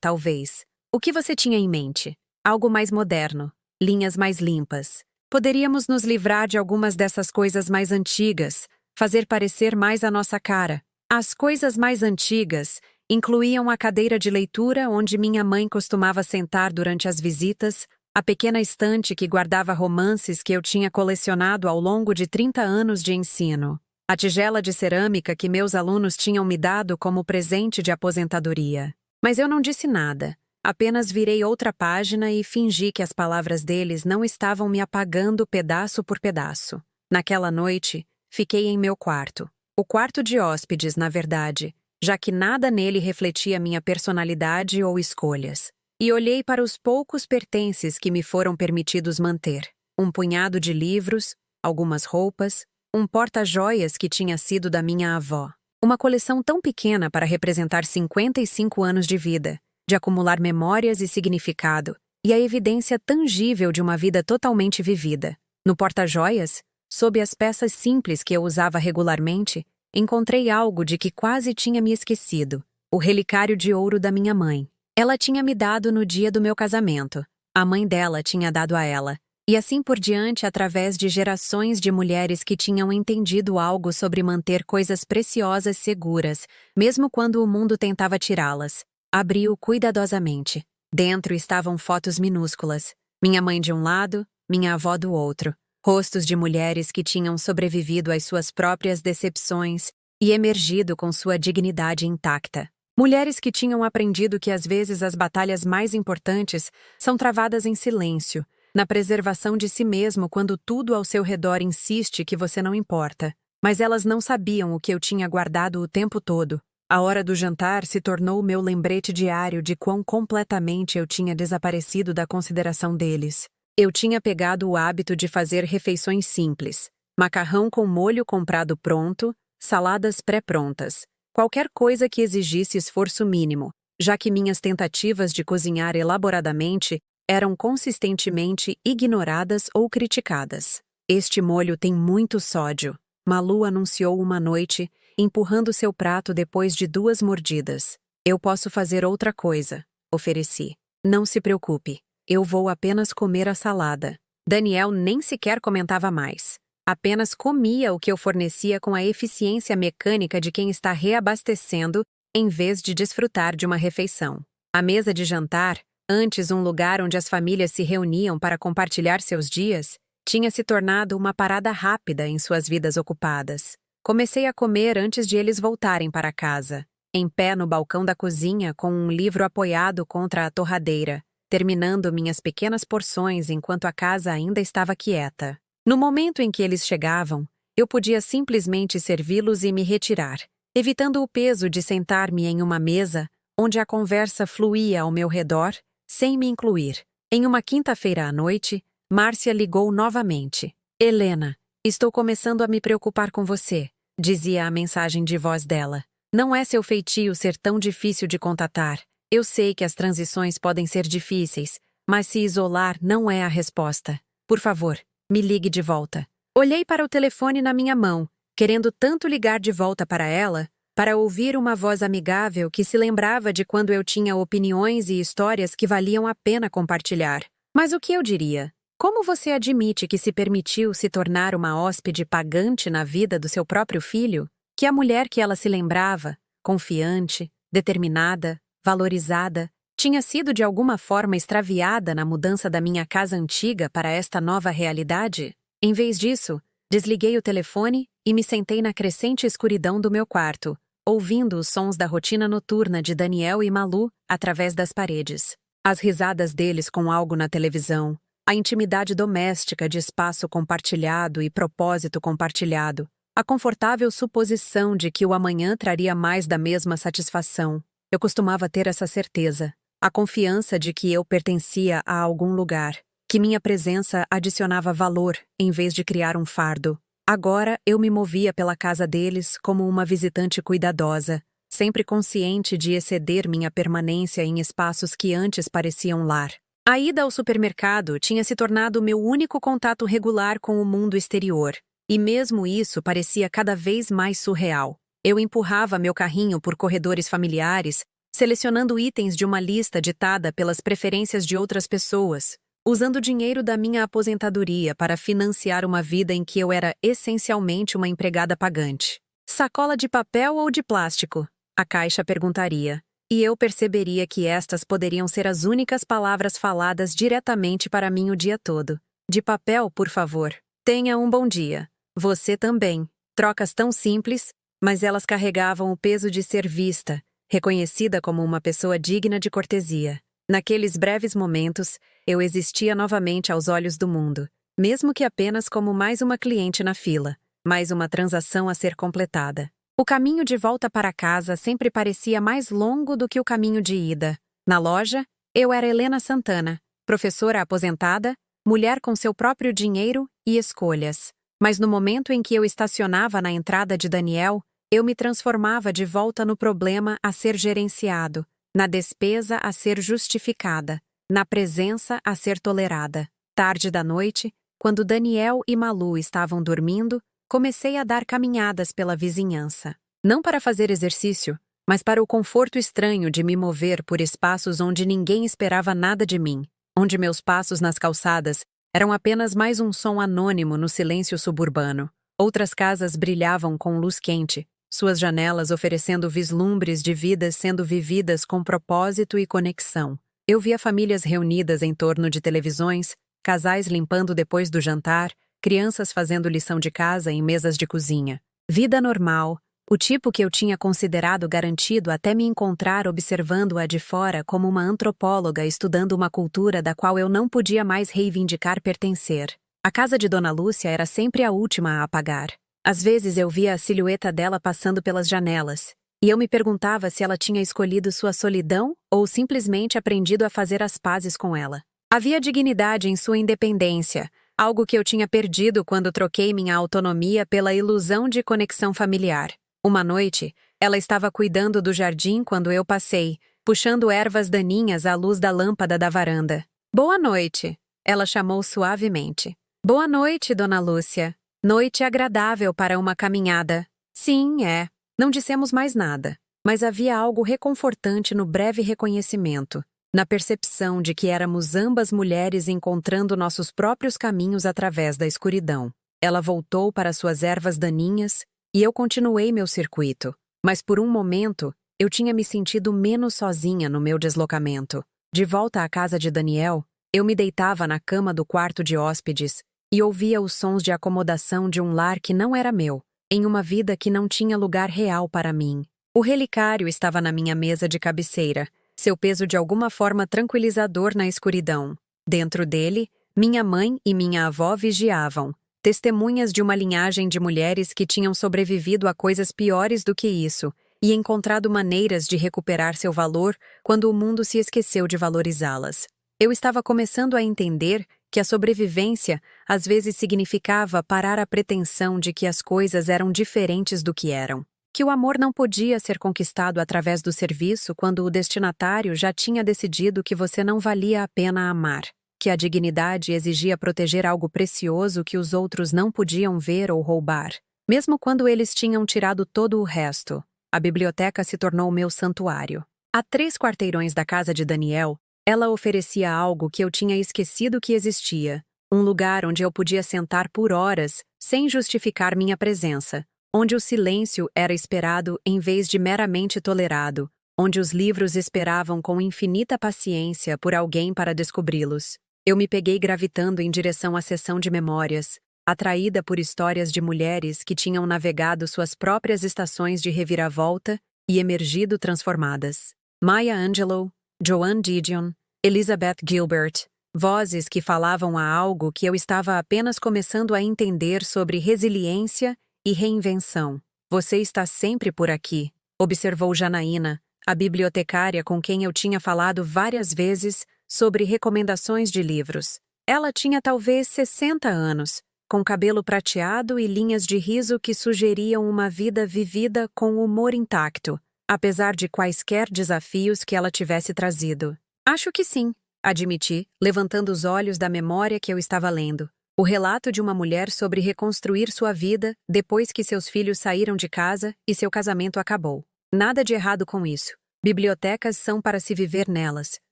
Talvez. O que você tinha em mente? Algo mais moderno. Linhas mais limpas. Poderíamos nos livrar de algumas dessas coisas mais antigas, fazer parecer mais a nossa cara. As coisas mais antigas incluíam a cadeira de leitura onde minha mãe costumava sentar durante as visitas, a pequena estante que guardava romances que eu tinha colecionado ao longo de 30 anos de ensino, a tigela de cerâmica que meus alunos tinham me dado como presente de aposentadoria. Mas eu não disse nada, apenas virei outra página e fingi que as palavras deles não estavam me apagando pedaço por pedaço. Naquela noite, fiquei em meu quarto. O quarto de hóspedes, na verdade, já que nada nele refletia minha personalidade ou escolhas. E olhei para os poucos pertences que me foram permitidos manter. Um punhado de livros, algumas roupas, um porta-joias que tinha sido da minha avó. Uma coleção tão pequena para representar 55 anos de vida, de acumular memórias e significado, e a evidência tangível de uma vida totalmente vivida. No porta-joias, sob as peças simples que eu usava regularmente, encontrei algo de que quase tinha me esquecido, o relicário de ouro da minha mãe. Ela tinha me dado no dia do meu casamento, a mãe dela tinha dado a ela, e assim por diante através de gerações de mulheres que tinham entendido algo sobre manter coisas preciosas seguras, mesmo quando o mundo tentava tirá-las. Abri-o cuidadosamente. Dentro estavam fotos minúsculas, minha mãe de um lado, minha avó do outro. Rostos de mulheres que tinham sobrevivido às suas próprias decepções e emergido com sua dignidade intacta. Mulheres que tinham aprendido que às vezes as batalhas mais importantes são travadas em silêncio, na preservação de si mesmo quando tudo ao seu redor insiste que você não importa. Mas elas não sabiam o que eu tinha guardado o tempo todo. A hora do jantar se tornou o meu lembrete diário de quão completamente eu tinha desaparecido da consideração deles. Eu tinha pegado o hábito de fazer refeições simples, macarrão com molho comprado pronto, saladas pré-prontas, qualquer coisa que exigisse esforço mínimo, já que minhas tentativas de cozinhar elaboradamente eram consistentemente ignoradas ou criticadas. Este molho tem muito sódio, Malu anunciou uma noite, empurrando seu prato depois de 2 mordidas. Eu posso fazer outra coisa, ofereci. Não se preocupe. Eu vou apenas comer a salada. Daniel nem sequer comentava mais. Apenas comia o que eu fornecia com a eficiência mecânica de quem está reabastecendo em vez de desfrutar de uma refeição. A mesa de jantar, antes um lugar onde as famílias se reuniam para compartilhar seus dias, tinha se tornado uma parada rápida em suas vidas ocupadas. Comecei a comer antes de eles voltarem para casa, em pé no balcão da cozinha com um livro apoiado contra a torradeira, terminando minhas pequenas porções enquanto a casa ainda estava quieta. No momento em que eles chegavam, eu podia simplesmente servi-los e me retirar, evitando o peso de sentar-me em uma mesa onde a conversa fluía ao meu redor, sem me incluir. Em uma quinta-feira à noite, Márcia ligou novamente. Helena, estou começando a me preocupar com você, dizia a mensagem de voz dela. Não é seu feitio ser tão difícil de contatar. Eu sei que as transições podem ser difíceis, mas se isolar não é a resposta. Por favor, me ligue de volta. Olhei para o telefone na minha mão, querendo tanto ligar de volta para ela, para ouvir uma voz amigável que se lembrava de quando eu tinha opiniões e histórias que valiam a pena compartilhar. Mas o que eu diria? Como você admite que se permitiu se tornar uma hóspede pagante na vida do seu próprio filho? Que a mulher que ela se lembrava, confiante, determinada, valorizada, tinha sido de alguma forma extraviada na mudança da minha casa antiga para esta nova realidade? Em vez disso, desliguei o telefone e me sentei na crescente escuridão do meu quarto, ouvindo os sons da rotina noturna de Daniel e Malu através das paredes. As risadas deles com algo na televisão, a intimidade doméstica de espaço compartilhado e propósito compartilhado, a confortável suposição de que o amanhã traria mais da mesma satisfação. Eu costumava ter essa certeza, a confiança de que eu pertencia a algum lugar, que minha presença adicionava valor em vez de criar um fardo. Agora eu me movia pela casa deles como uma visitante cuidadosa, sempre consciente de exceder minha permanência em espaços que antes pareciam lar. A ida ao supermercado tinha se tornado meu único contato regular com o mundo exterior, e mesmo isso parecia cada vez mais surreal. Eu empurrava meu carrinho por corredores familiares, selecionando itens de uma lista ditada pelas preferências de outras pessoas, usando o dinheiro da minha aposentadoria para financiar uma vida em que eu era essencialmente uma empregada pagante. Sacola de papel ou de plástico? A caixa perguntaria, e eu perceberia que estas poderiam ser as únicas palavras faladas diretamente para mim o dia todo. De papel, por favor. Tenha um bom dia. Você também. Trocas tão simples, mas elas carregavam o peso de ser vista, reconhecida como uma pessoa digna de cortesia. Naqueles breves momentos, eu existia novamente aos olhos do mundo, mesmo que apenas como mais uma cliente na fila, mais uma transação a ser completada. O caminho de volta para casa sempre parecia mais longo do que o caminho de ida. Na loja, eu era Helena Santana, professora aposentada, mulher com seu próprio dinheiro e escolhas. Mas no momento em que eu estacionava na entrada de Daniel, eu me transformava de volta no problema a ser gerenciado, na despesa a ser justificada, na presença a ser tolerada. Tarde da noite, quando Daniel e Malu estavam dormindo, comecei a dar caminhadas pela vizinhança. Não para fazer exercício, mas para o conforto estranho de me mover por espaços onde ninguém esperava nada de mim, onde meus passos nas calçadas eram apenas mais um som anônimo no silêncio suburbano. Outras casas brilhavam com luz quente, suas janelas oferecendo vislumbres de vidas sendo vividas com propósito e conexão. Eu via famílias reunidas em torno de televisões, casais limpando depois do jantar, crianças fazendo lição de casa em mesas de cozinha. Vida normal, o tipo que eu tinha considerado garantido até me encontrar observando-a de fora como uma antropóloga estudando uma cultura da qual eu não podia mais reivindicar pertencer. A casa de Dona Lúcia era sempre a última a apagar. Às vezes eu via a silhueta dela passando pelas janelas, e eu me perguntava se ela tinha escolhido sua solidão ou simplesmente aprendido a fazer as pazes com ela. Havia dignidade em sua independência, algo que eu tinha perdido quando troquei minha autonomia pela ilusão de conexão familiar. Uma noite, ela estava cuidando do jardim quando eu passei, puxando ervas daninhas à luz da lâmpada da varanda. Boa noite, ela chamou suavemente. Boa noite, Dona Lúcia. Noite agradável para uma caminhada. Sim, é. Não dissemos mais nada, mas havia algo reconfortante no breve reconhecimento, na percepção de que éramos ambas mulheres encontrando nossos próprios caminhos através da escuridão. Ela voltou para suas ervas daninhas e eu continuei meu circuito, mas por um momento eu tinha me sentido menos sozinha no meu deslocamento. De volta à casa de Daniel, eu me deitava na cama do quarto de hóspedes e ouvia os sons de acomodação de um lar que não era meu, em uma vida que não tinha lugar real para mim. O relicário estava na minha mesa de cabeceira, seu peso de alguma forma tranquilizador na escuridão. Dentro dele, minha mãe e minha avó vigiavam, testemunhas de uma linhagem de mulheres que tinham sobrevivido a coisas piores do que isso e encontrado maneiras de recuperar seu valor quando o mundo se esqueceu de valorizá-las. Eu estava começando a entender que a sobrevivência às vezes significava parar a pretensão de que as coisas eram diferentes do que eram. Que o amor não podia ser conquistado através do serviço quando o destinatário já tinha decidido que você não valia a pena amar. Que a dignidade exigia proteger algo precioso que os outros não podiam ver ou roubar. Mesmo quando eles tinham tirado todo o resto, a biblioteca se tornou meu santuário. A 3 quarteirões da casa de Daniel, ela oferecia algo que eu tinha esquecido que existia. Um lugar onde eu podia sentar por horas, sem justificar minha presença. Onde o silêncio era esperado em vez de meramente tolerado. Onde os livros esperavam com infinita paciência por alguém para descobri-los. Eu me peguei gravitando em direção à seção de memórias, atraída por histórias de mulheres que tinham navegado suas próprias estações de reviravolta e emergido transformadas. Maya Angelou, Joan Didion, Elizabeth Gilbert, vozes que falavam a algo que eu estava apenas começando a entender sobre resiliência e reinvenção. Você está sempre por aqui, observou Janaína, a bibliotecária com quem eu tinha falado várias vezes sobre recomendações de livros. Ela tinha talvez 60 anos, com cabelo prateado e linhas de riso que sugeriam uma vida vivida com humor intacto, apesar de quaisquer desafios que ela tivesse trazido. Acho que sim, admiti, levantando os olhos da memória que eu estava lendo. O relato de uma mulher sobre reconstruir sua vida depois que seus filhos saíram de casa e seu casamento acabou. Nada de errado com isso. Bibliotecas são para se viver nelas,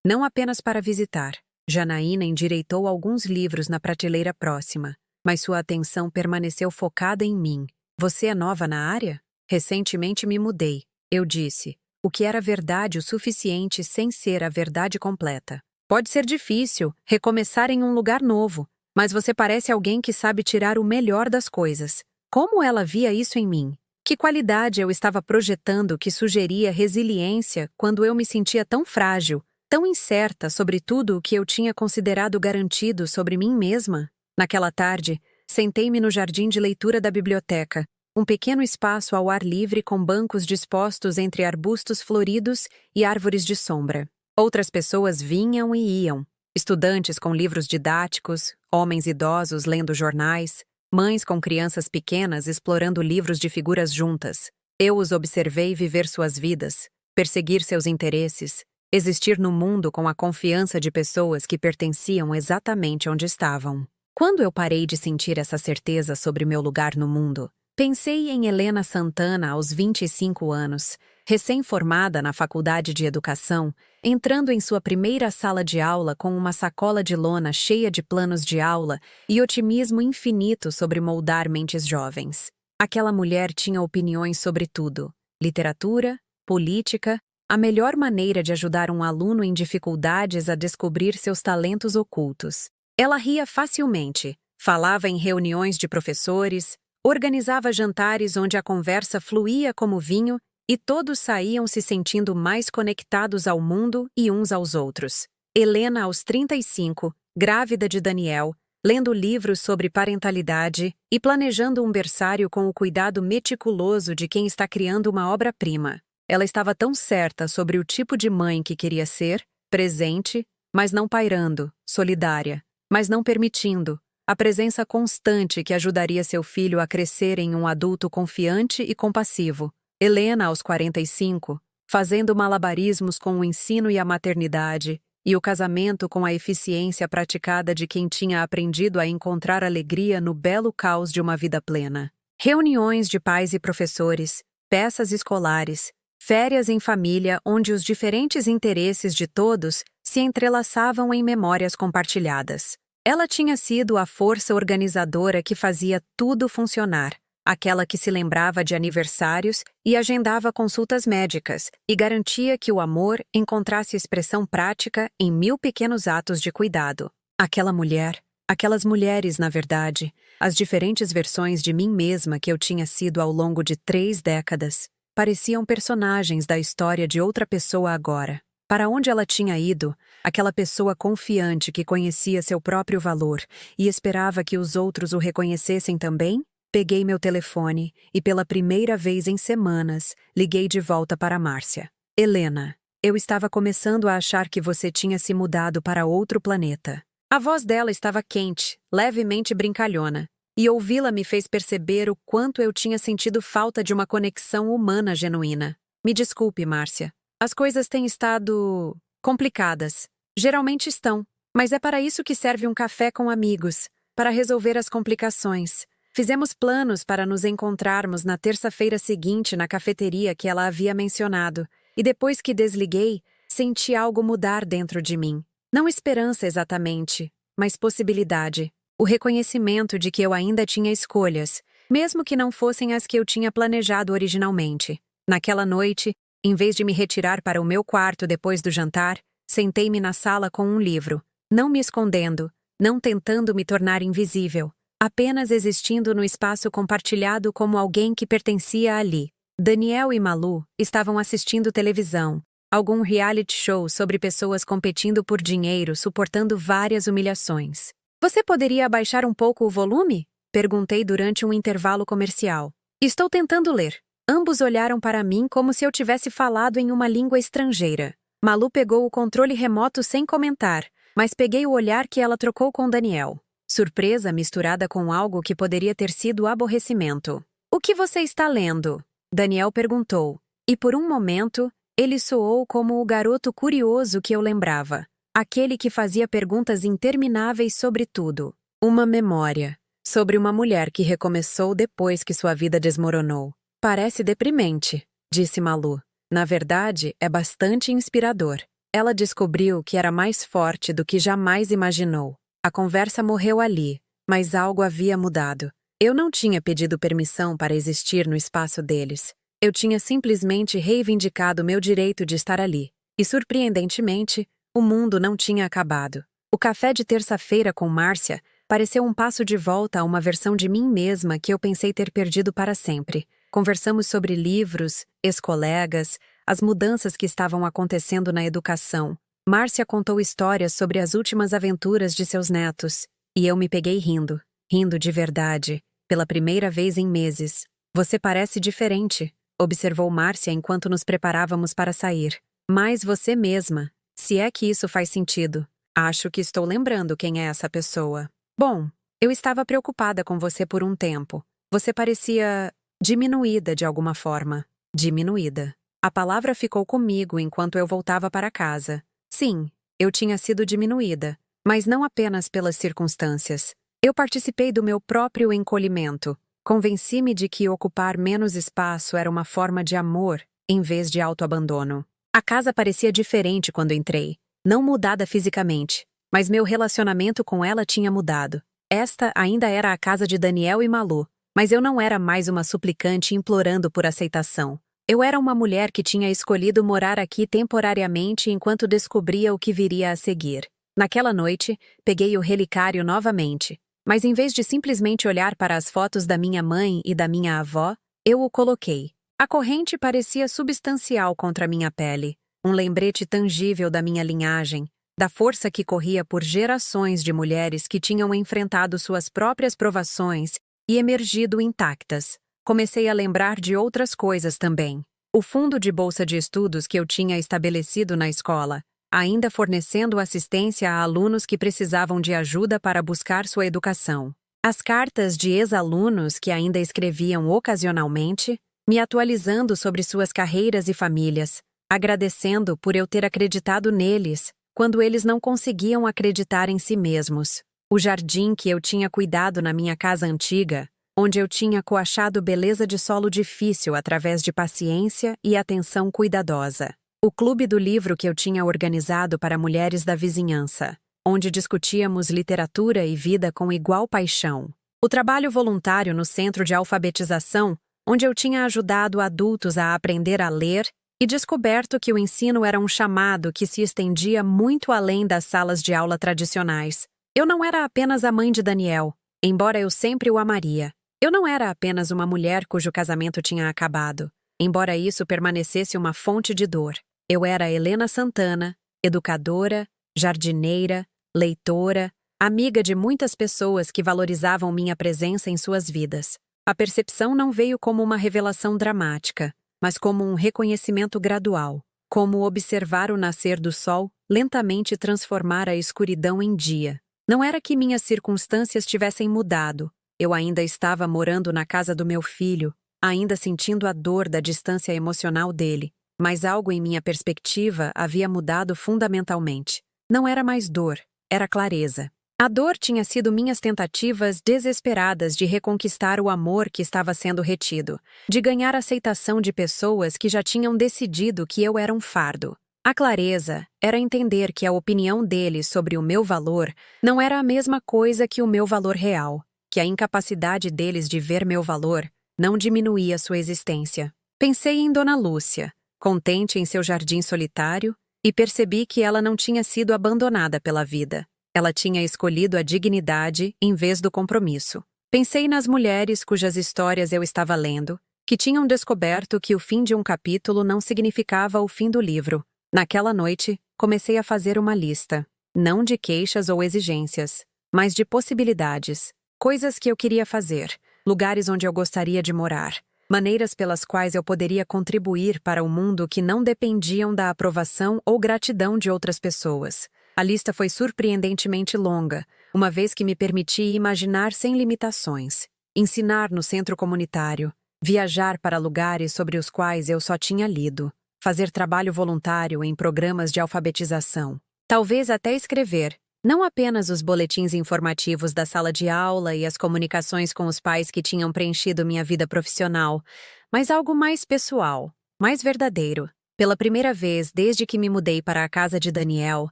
não apenas para visitar. Janaína endireitou alguns livros na prateleira próxima, mas sua atenção permaneceu focada em mim. Você é nova na área? Recentemente me mudei, eu disse, o que era verdade o suficiente sem ser a verdade completa. Pode ser difícil recomeçar em um lugar novo, mas você parece alguém que sabe tirar o melhor das coisas. Como ela via isso em mim? Que qualidade eu estava projetando que sugeria resiliência quando eu me sentia tão frágil, tão incerta sobre tudo o que eu tinha considerado garantido sobre mim mesma? Naquela tarde, sentei-me no jardim de leitura da biblioteca, um pequeno espaço ao ar livre com bancos dispostos entre arbustos floridos e árvores de sombra. Outras pessoas vinham e iam. Estudantes com livros didáticos, homens idosos lendo jornais, mães com crianças pequenas explorando livros de figuras juntas. Eu os observei viver suas vidas, perseguir seus interesses, existir no mundo com a confiança de pessoas que pertenciam exatamente onde estavam. Quando eu parei de sentir essa certeza sobre meu lugar no mundo, pensei em Helena Santana aos 25 anos, recém-formada na faculdade de educação, entrando em sua primeira sala de aula com uma sacola de lona cheia de planos de aula e otimismo infinito sobre moldar mentes jovens. Aquela mulher tinha opiniões sobre tudo: literatura, política, a melhor maneira de ajudar um aluno em dificuldades a descobrir seus talentos ocultos. Ela ria facilmente, falava em reuniões de professores, organizava jantares onde a conversa fluía como vinho e todos saíam se sentindo mais conectados ao mundo e uns aos outros. Helena, aos 35, grávida de Daniel, lendo livros sobre parentalidade e planejando um berçário com o cuidado meticuloso de quem está criando uma obra-prima. Ela estava tão certa sobre o tipo de mãe que queria ser, presente, mas não pairando, solidária, mas não permitindo, a presença constante que ajudaria seu filho a crescer em um adulto confiante e compassivo. Helena, aos 45, fazendo malabarismos com o ensino e a maternidade, e o casamento com a eficiência praticada de quem tinha aprendido a encontrar alegria no belo caos de uma vida plena. Reuniões de pais e professores, peças escolares, férias em família onde os diferentes interesses de todos se entrelaçavam em memórias compartilhadas. Ela tinha sido a força organizadora que fazia tudo funcionar. aquela que se lembrava de aniversários e agendava consultas médicas e garantia que o amor encontrasse expressão prática em 1000 pequenos atos de cuidado. Aquela mulher, aquelas mulheres, na verdade, as diferentes versões de mim mesma que eu tinha sido ao longo de 3 décadas, pareciam personagens da história de outra pessoa agora. Para onde ela tinha ido, aquela pessoa confiante que conhecia seu próprio valor e esperava que os outros o reconhecessem também? Peguei meu telefone e, pela primeira vez em semanas, liguei de volta para Márcia. Helena, eu estava começando a achar que você tinha se mudado para outro planeta. A voz dela estava quente, levemente brincalhona, e ouvi-la me fez perceber o quanto eu tinha sentido falta de uma conexão humana genuína. Me desculpe, Márcia. As coisas têm estado complicadas. Geralmente estão, mas é para isso que serve um café com amigos, para resolver as complicações. Fizemos planos para nos encontrarmos na terça-feira seguinte na cafeteria que ela havia mencionado, e depois que desliguei, senti algo mudar dentro de mim. Não esperança exatamente, mas possibilidade. O reconhecimento de que eu ainda tinha escolhas, mesmo que não fossem as que eu tinha planejado originalmente. Naquela noite, em vez de me retirar para o meu quarto depois do jantar, sentei-me na sala com um livro, não me escondendo, não tentando me tornar invisível, apenas existindo no espaço compartilhado como alguém que pertencia ali. Daniel e Malu estavam assistindo televisão, algum reality show sobre pessoas competindo por dinheiro, suportando várias humilhações. Você poderia abaixar um pouco o volume? Perguntei durante um intervalo comercial. Estou tentando ler. Ambos olharam para mim como se eu tivesse falado em uma língua estrangeira. Malu pegou o controle remoto sem comentar, mas peguei o olhar que ela trocou com Daniel. Surpresa misturada com algo que poderia ter sido aborrecimento. O que você está lendo? Daniel perguntou, e por um momento, ele soou como o garoto curioso que eu lembrava. Aquele que fazia perguntas intermináveis sobre tudo. Uma memória. Sobre uma mulher que recomeçou depois que sua vida desmoronou. Parece deprimente, disse Malu. Na verdade, é bastante inspirador. Ela descobriu que era mais forte do que jamais imaginou. A conversa morreu ali, mas algo havia mudado. Eu não tinha pedido permissão para existir no espaço deles. Eu tinha simplesmente reivindicado meu direito de estar ali. E, surpreendentemente, o mundo não tinha acabado. O café de terça-feira com Márcia pareceu um passo de volta a uma versão de mim mesma que eu pensei ter perdido para sempre. Conversamos sobre livros, ex-colegas, as mudanças que estavam acontecendo na educação. Márcia contou histórias sobre as últimas aventuras de seus netos. E eu me peguei rindo. Rindo de verdade. Pela primeira vez em meses. Você parece diferente, observou Márcia enquanto nos preparávamos para sair. Mais você mesma. Se é que isso faz sentido. Acho que estou lembrando quem é essa pessoa. Bom, eu estava preocupada com você por um tempo. Você parecia diminuída de alguma forma. Diminuída. A palavra ficou comigo enquanto eu voltava para casa. Sim, eu tinha sido diminuída, mas não apenas pelas circunstâncias. Eu participei do meu próprio encolhimento. Convenci-me de que ocupar menos espaço era uma forma de amor, em vez de autoabandono. A casa parecia diferente quando entrei. Não mudada fisicamente, mas meu relacionamento com ela tinha mudado. Esta ainda era a casa de Daniel e Malu, mas eu não era mais uma suplicante implorando por aceitação. Eu era uma mulher que tinha escolhido morar aqui temporariamente enquanto descobria o que viria a seguir. Naquela noite, peguei o relicário novamente, mas em vez de simplesmente olhar para as fotos da minha mãe e da minha avó, eu o coloquei. A corrente parecia substancial contra minha pele, um lembrete tangível da minha linhagem, da força que corria por gerações de mulheres que tinham enfrentado suas próprias provações e emergido intactas. Comecei a lembrar de outras coisas também. O fundo de bolsa de estudos que eu tinha estabelecido na escola, ainda fornecendo assistência a alunos que precisavam de ajuda para buscar sua educação. As cartas de ex-alunos que ainda escreviam ocasionalmente, me atualizando sobre suas carreiras e famílias, agradecendo por eu ter acreditado neles, quando eles não conseguiam acreditar em si mesmos. O jardim que eu tinha cuidado na minha casa antiga, onde eu tinha coachado beleza de solo difícil através de paciência e atenção cuidadosa. O clube do livro que eu tinha organizado para mulheres da vizinhança, onde discutíamos literatura e vida com igual paixão. O trabalho voluntário no centro de alfabetização, onde eu tinha ajudado adultos a aprender a ler e descoberto que o ensino era um chamado que se estendia muito além das salas de aula tradicionais. Eu não era apenas a mãe de Daniel, embora eu sempre o amaria. Eu não era apenas uma mulher cujo casamento tinha acabado, embora isso permanecesse uma fonte de dor. Eu era Helena Santana, educadora, jardineira, leitora, amiga de muitas pessoas que valorizavam minha presença em suas vidas. A percepção não veio como uma revelação dramática, mas como um reconhecimento gradual, como observar o nascer do sol lentamente transformar a escuridão em dia. Não era que minhas circunstâncias tivessem mudado. Eu ainda estava morando na casa do meu filho, ainda sentindo a dor da distância emocional dele, mas algo em minha perspectiva havia mudado fundamentalmente. Não era mais dor, era clareza. A dor tinha sido minhas tentativas desesperadas de reconquistar o amor que estava sendo retido, de ganhar aceitação de pessoas que já tinham decidido que eu era um fardo. A clareza era entender que a opinião deles sobre o meu valor não era a mesma coisa que o meu valor real, que a incapacidade deles de ver meu valor não diminuía sua existência. Pensei em Dona Lúcia, contente em seu jardim solitário, e percebi que ela não tinha sido abandonada pela vida. Ela tinha escolhido a dignidade em vez do compromisso. Pensei nas mulheres cujas histórias eu estava lendo, que tinham descoberto que o fim de um capítulo não significava o fim do livro. Naquela noite, comecei a fazer uma lista, não de queixas ou exigências, mas de possibilidades, coisas que eu queria fazer, lugares onde eu gostaria de morar, maneiras pelas quais eu poderia contribuir para o mundo que não dependiam da aprovação ou gratidão de outras pessoas. A lista foi surpreendentemente longa, uma vez que me permiti imaginar sem limitações, ensinar no centro comunitário, viajar para lugares sobre os quais eu só tinha lido, fazer trabalho voluntário em programas de alfabetização, talvez até escrever, não apenas os boletins informativos da sala de aula e as comunicações com os pais que tinham preenchido minha vida profissional, mas algo mais pessoal, mais verdadeiro. Pela primeira vez desde que me mudei para a casa de Daniel,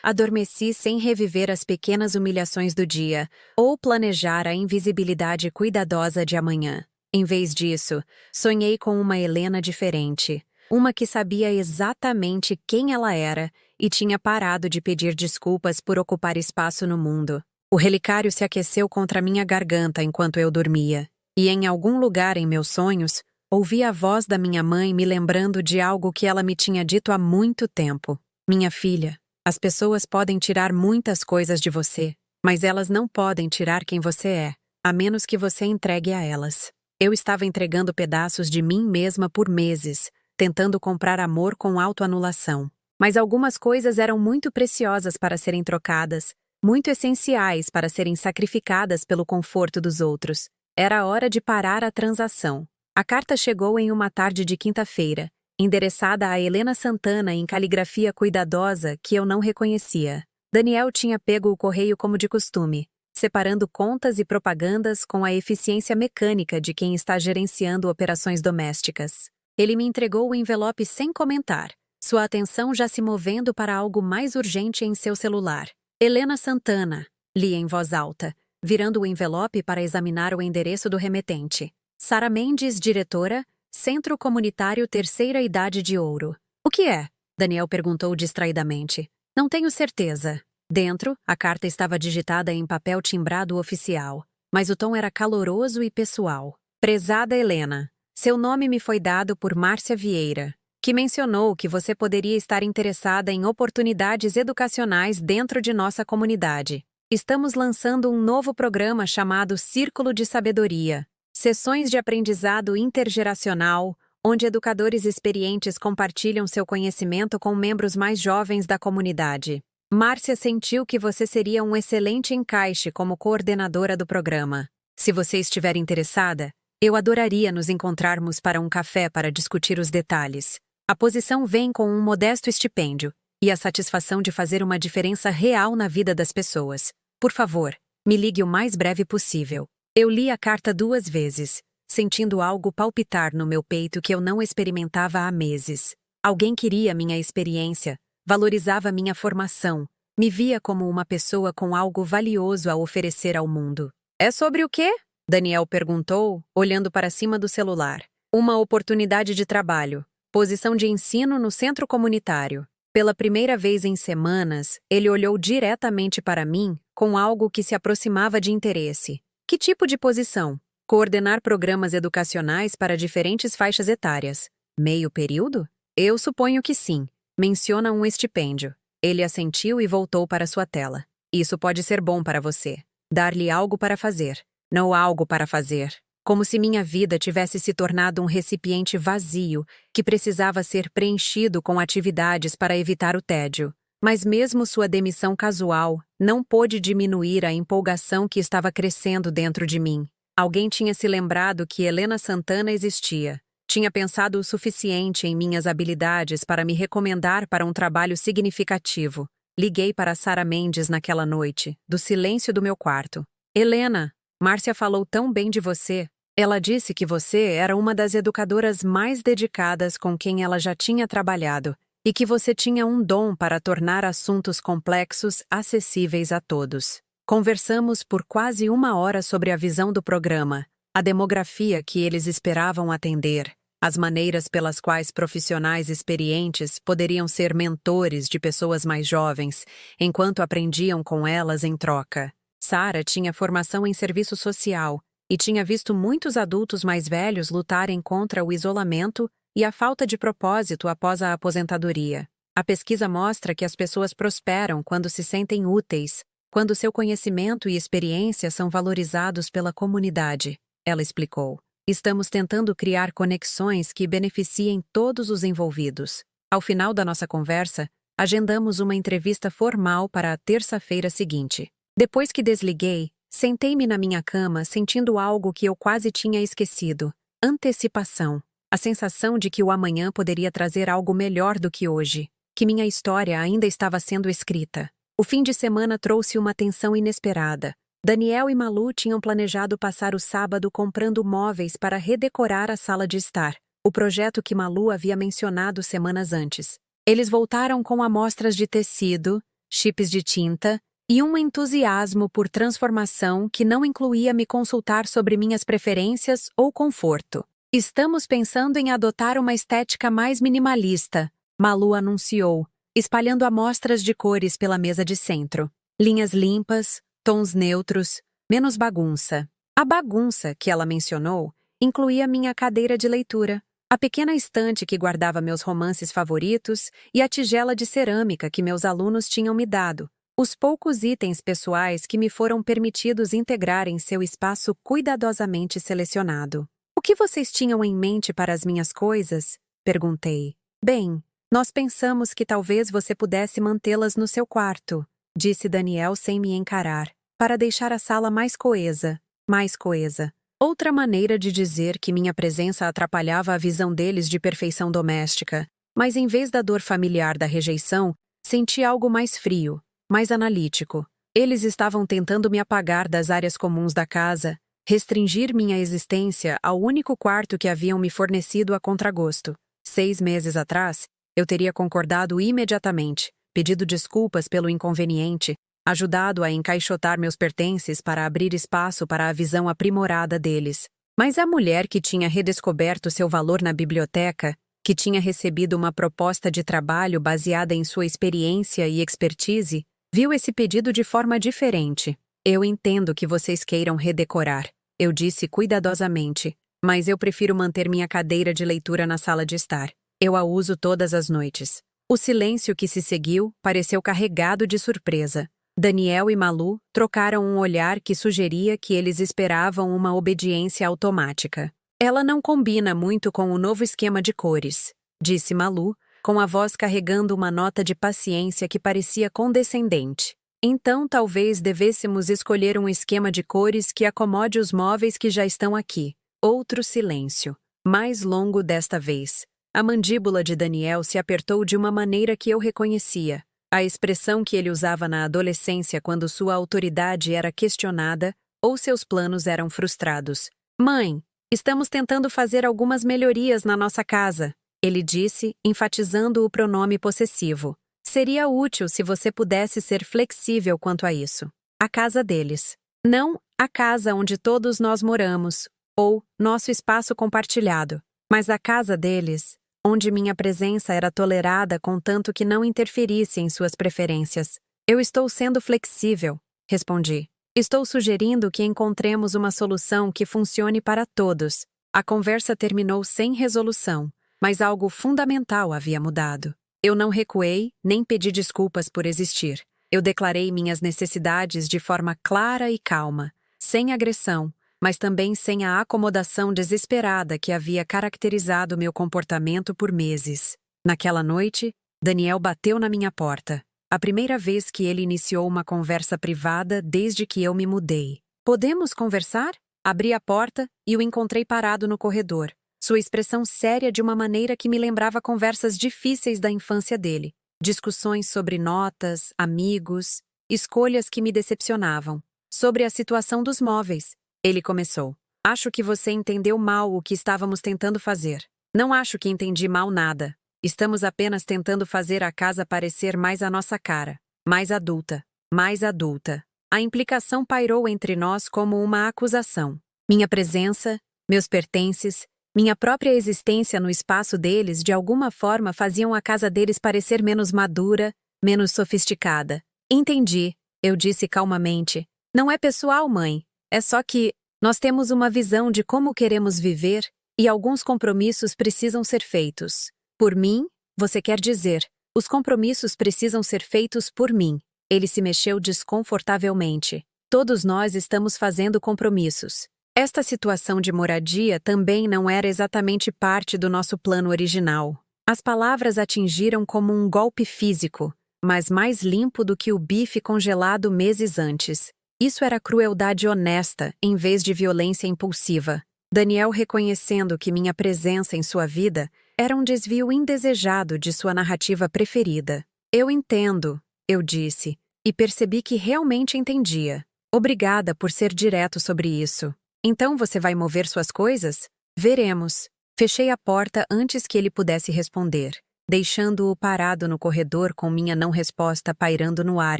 adormeci sem reviver as pequenas humilhações do dia ou planejar a invisibilidade cuidadosa de amanhã. Em vez disso, sonhei com uma Helena diferente, uma que sabia exatamente quem ela era e tinha parado de pedir desculpas por ocupar espaço no mundo. O relicário se aqueceu contra minha garganta enquanto eu dormia, e em algum lugar em meus sonhos, ouvi a voz da minha mãe me lembrando de algo que ela me tinha dito há muito tempo. Minha filha, as pessoas podem tirar muitas coisas de você, mas elas não podem tirar quem você é, a menos que você entregue a elas. Eu estava entregando pedaços de mim mesma por meses, tentando comprar amor com autoanulação. Mas algumas coisas eram muito preciosas para serem trocadas, muito essenciais para serem sacrificadas pelo conforto dos outros. Era hora de parar a transação. A carta chegou em uma tarde de quinta-feira, endereçada a Helena Santana em caligrafia cuidadosa que eu não reconhecia. Daniel tinha pego o correio como de costume, separando contas e propagandas com a eficiência mecânica de quem está gerenciando operações domésticas. Ele me entregou o envelope sem comentar, sua atenção já se movendo para algo mais urgente em seu celular. Helena Santana, li em voz alta, virando o envelope para examinar o endereço do remetente. Sara Mendes, diretora, Centro Comunitário Terceira Idade de Ouro. O que é? Daniel perguntou distraidamente. Não tenho certeza. Dentro, a carta estava digitada em papel timbrado oficial, mas o tom era caloroso e pessoal. Prezada Helena, seu nome me foi dado por Márcia Vieira, que mencionou que você poderia estar interessada em oportunidades educacionais dentro de nossa comunidade. Estamos lançando um novo programa chamado Círculo de Sabedoria. Sessões de aprendizado intergeracional, onde educadores experientes compartilham seu conhecimento com membros mais jovens da comunidade. Márcia sentiu que você seria um excelente encaixe como coordenadora do programa. Se você estiver interessada, eu adoraria nos encontrarmos para um café para discutir os detalhes. A posição vem com um modesto estipêndio e a satisfação de fazer uma diferença real na vida das pessoas. Por favor, me ligue o mais breve possível. Eu li a carta 2 vezes, sentindo algo palpitar no meu peito que eu não experimentava há meses. Alguém queria minha experiência, valorizava minha formação, me via como uma pessoa com algo valioso a oferecer ao mundo. É sobre o quê? Daniel perguntou, olhando para cima do celular. Uma oportunidade de trabalho. Posição de ensino no centro comunitário. Pela primeira vez em semanas, ele olhou diretamente para mim com algo que se aproximava de interesse. Que tipo de posição? Coordenar programas educacionais para diferentes faixas etárias. Meio período? Eu suponho que sim. Menciona um estipêndio. Ele assentiu e voltou para sua tela. Isso pode ser bom para você. Dar-lhe algo para fazer. Não algo para fazer. Como se minha vida tivesse se tornado um recipiente vazio que precisava ser preenchido com atividades para evitar o tédio. Mas mesmo sua demissão casual não pôde diminuir a empolgação que estava crescendo dentro de mim. Alguém tinha se lembrado que Helena Santana existia. Tinha pensado o suficiente em minhas habilidades para me recomendar para um trabalho significativo. Liguei para Sara Mendes naquela noite, do silêncio do meu quarto. Helena, Márcia falou tão bem de você. Ela disse que você era uma das educadoras mais dedicadas com quem ela já tinha trabalhado e que você tinha um dom para tornar assuntos complexos acessíveis a todos. Conversamos por quase 1 hora sobre a visão do programa, a demografia que eles esperavam atender, as maneiras pelas quais profissionais experientes poderiam ser mentores de pessoas mais jovens, enquanto aprendiam com elas em troca. Sara tinha formação em serviço social e tinha visto muitos adultos mais velhos lutarem contra o isolamento e a falta de propósito após a aposentadoria. A pesquisa mostra que as pessoas prosperam quando se sentem úteis, quando seu conhecimento e experiência são valorizados pela comunidade, ela explicou. Estamos tentando criar conexões que beneficiem todos os envolvidos. Ao final da nossa conversa, agendamos uma entrevista formal para a terça-feira seguinte. Depois que desliguei, sentei-me na minha cama sentindo algo que eu quase tinha esquecido. Antecipação. A sensação de que o amanhã poderia trazer algo melhor do que hoje. Que minha história ainda estava sendo escrita. O fim de semana trouxe uma tensão inesperada. Daniel e Malu tinham planejado passar o sábado comprando móveis para redecorar a sala de estar, o projeto que Malu havia mencionado semanas antes. Eles voltaram com amostras de tecido, chips de tinta e um entusiasmo por transformação que não incluía me consultar sobre minhas preferências ou conforto. Estamos pensando em adotar uma estética mais minimalista, Malu anunciou, espalhando amostras de cores pela mesa de centro. Linhas limpas, tons neutros, menos bagunça. A bagunça que ela mencionou incluía minha cadeira de leitura, a pequena estante que guardava meus romances favoritos e a tigela de cerâmica que meus alunos tinham me dado, os poucos itens pessoais que me foram permitidos integrar em seu espaço cuidadosamente selecionado. O que vocês tinham em mente para as minhas coisas? Perguntei. Bem, nós pensamos que talvez você pudesse mantê-las no seu quarto, disse Daniel sem me encarar, para deixar a sala mais coesa. Mais coesa. Outra maneira de dizer que minha presença atrapalhava a visão deles de perfeição doméstica, mas em vez da dor familiar da rejeição, senti algo mais frio, mais analítico. Eles estavam tentando me apagar das áreas comuns da casa, restringir minha existência ao único quarto que haviam me fornecido a contragosto. 6 meses atrás, eu teria concordado imediatamente, pedido desculpas pelo inconveniente, ajudado a encaixotar meus pertences para abrir espaço para a visão aprimorada deles. Mas a mulher que tinha redescoberto seu valor na biblioteca, que tinha recebido uma proposta de trabalho baseada em sua experiência e expertise, viu esse pedido de forma diferente. Eu entendo que vocês queiram redecorar, eu disse cuidadosamente, mas eu prefiro manter minha cadeira de leitura na sala de estar. Eu a uso todas as noites. O silêncio que se seguiu pareceu carregado de surpresa. Daniel e Malu trocaram um olhar que sugeria que eles esperavam uma obediência automática. Ela não combina muito com o novo esquema de cores, disse Malu, com a voz carregando uma nota de paciência que parecia condescendente. Então talvez devêssemos escolher um esquema de cores que acomode os móveis que já estão aqui. Outro silêncio, mais longo desta vez. A mandíbula de Daniel se apertou de uma maneira que eu reconhecia. A expressão que ele usava na adolescência quando sua autoridade era questionada ou seus planos eram frustrados. Mãe, estamos tentando fazer algumas melhorias na nossa casa, ele disse, enfatizando o pronome possessivo. Seria útil se você pudesse ser flexível quanto a isso. A casa deles. Não A casa onde todos nós moramos, ou nosso espaço compartilhado. Mas a casa deles, onde minha presença era tolerada contanto que não interferisse em suas preferências. Eu estou sendo flexível, respondi. Estou sugerindo que encontremos uma solução que funcione para todos. A conversa terminou sem resolução, mas algo fundamental havia mudado. Eu não recuei, nem pedi desculpas por existir. Eu declarei minhas necessidades de forma clara e calma, sem agressão, mas também sem a acomodação desesperada que havia caracterizado meu comportamento por meses. Naquela noite, Daniel bateu na minha porta. A primeira vez que ele iniciou uma conversa privada desde que eu me mudei. Podemos conversar? Abri a porta e o encontrei parado no corredor, sua expressão séria de uma maneira que me lembrava conversas difíceis da infância dele. Discussões sobre notas, amigos, escolhas que me decepcionavam. Sobre a situação dos móveis. Ele começou. Acho que você entendeu mal o que estávamos tentando fazer. Não acho que entendi mal nada. Estamos apenas tentando fazer a casa parecer mais a nossa cara. Mais adulta. Mais adulta. A implicação pairou entre nós como uma acusação. Minha presença, meus pertences, minha própria existência no espaço deles de alguma forma faziam a casa deles parecer menos madura, menos sofisticada. Entendi, eu disse calmamente. Não é pessoal, mãe. É só que nós temos uma visão de como queremos viver e alguns compromissos precisam ser feitos. Por mim, você quer dizer, os compromissos precisam ser feitos por mim. Ele se mexeu desconfortavelmente. Todos nós estamos fazendo compromissos. Esta situação de moradia também não era exatamente parte do nosso plano original. As palavras atingiram como um golpe físico, mas mais limpo do que o bife congelado meses antes. Isso era crueldade honesta, em vez de violência impulsiva. Daniel reconhecendo que minha presença em sua vida era um desvio indesejado de sua narrativa preferida. Eu entendo, eu disse, e percebi que realmente entendia. Obrigada por ser direto sobre isso. Então você vai mover suas coisas? Veremos. Fechei a porta antes que ele pudesse responder, deixando-o parado no corredor com minha não resposta pairando no ar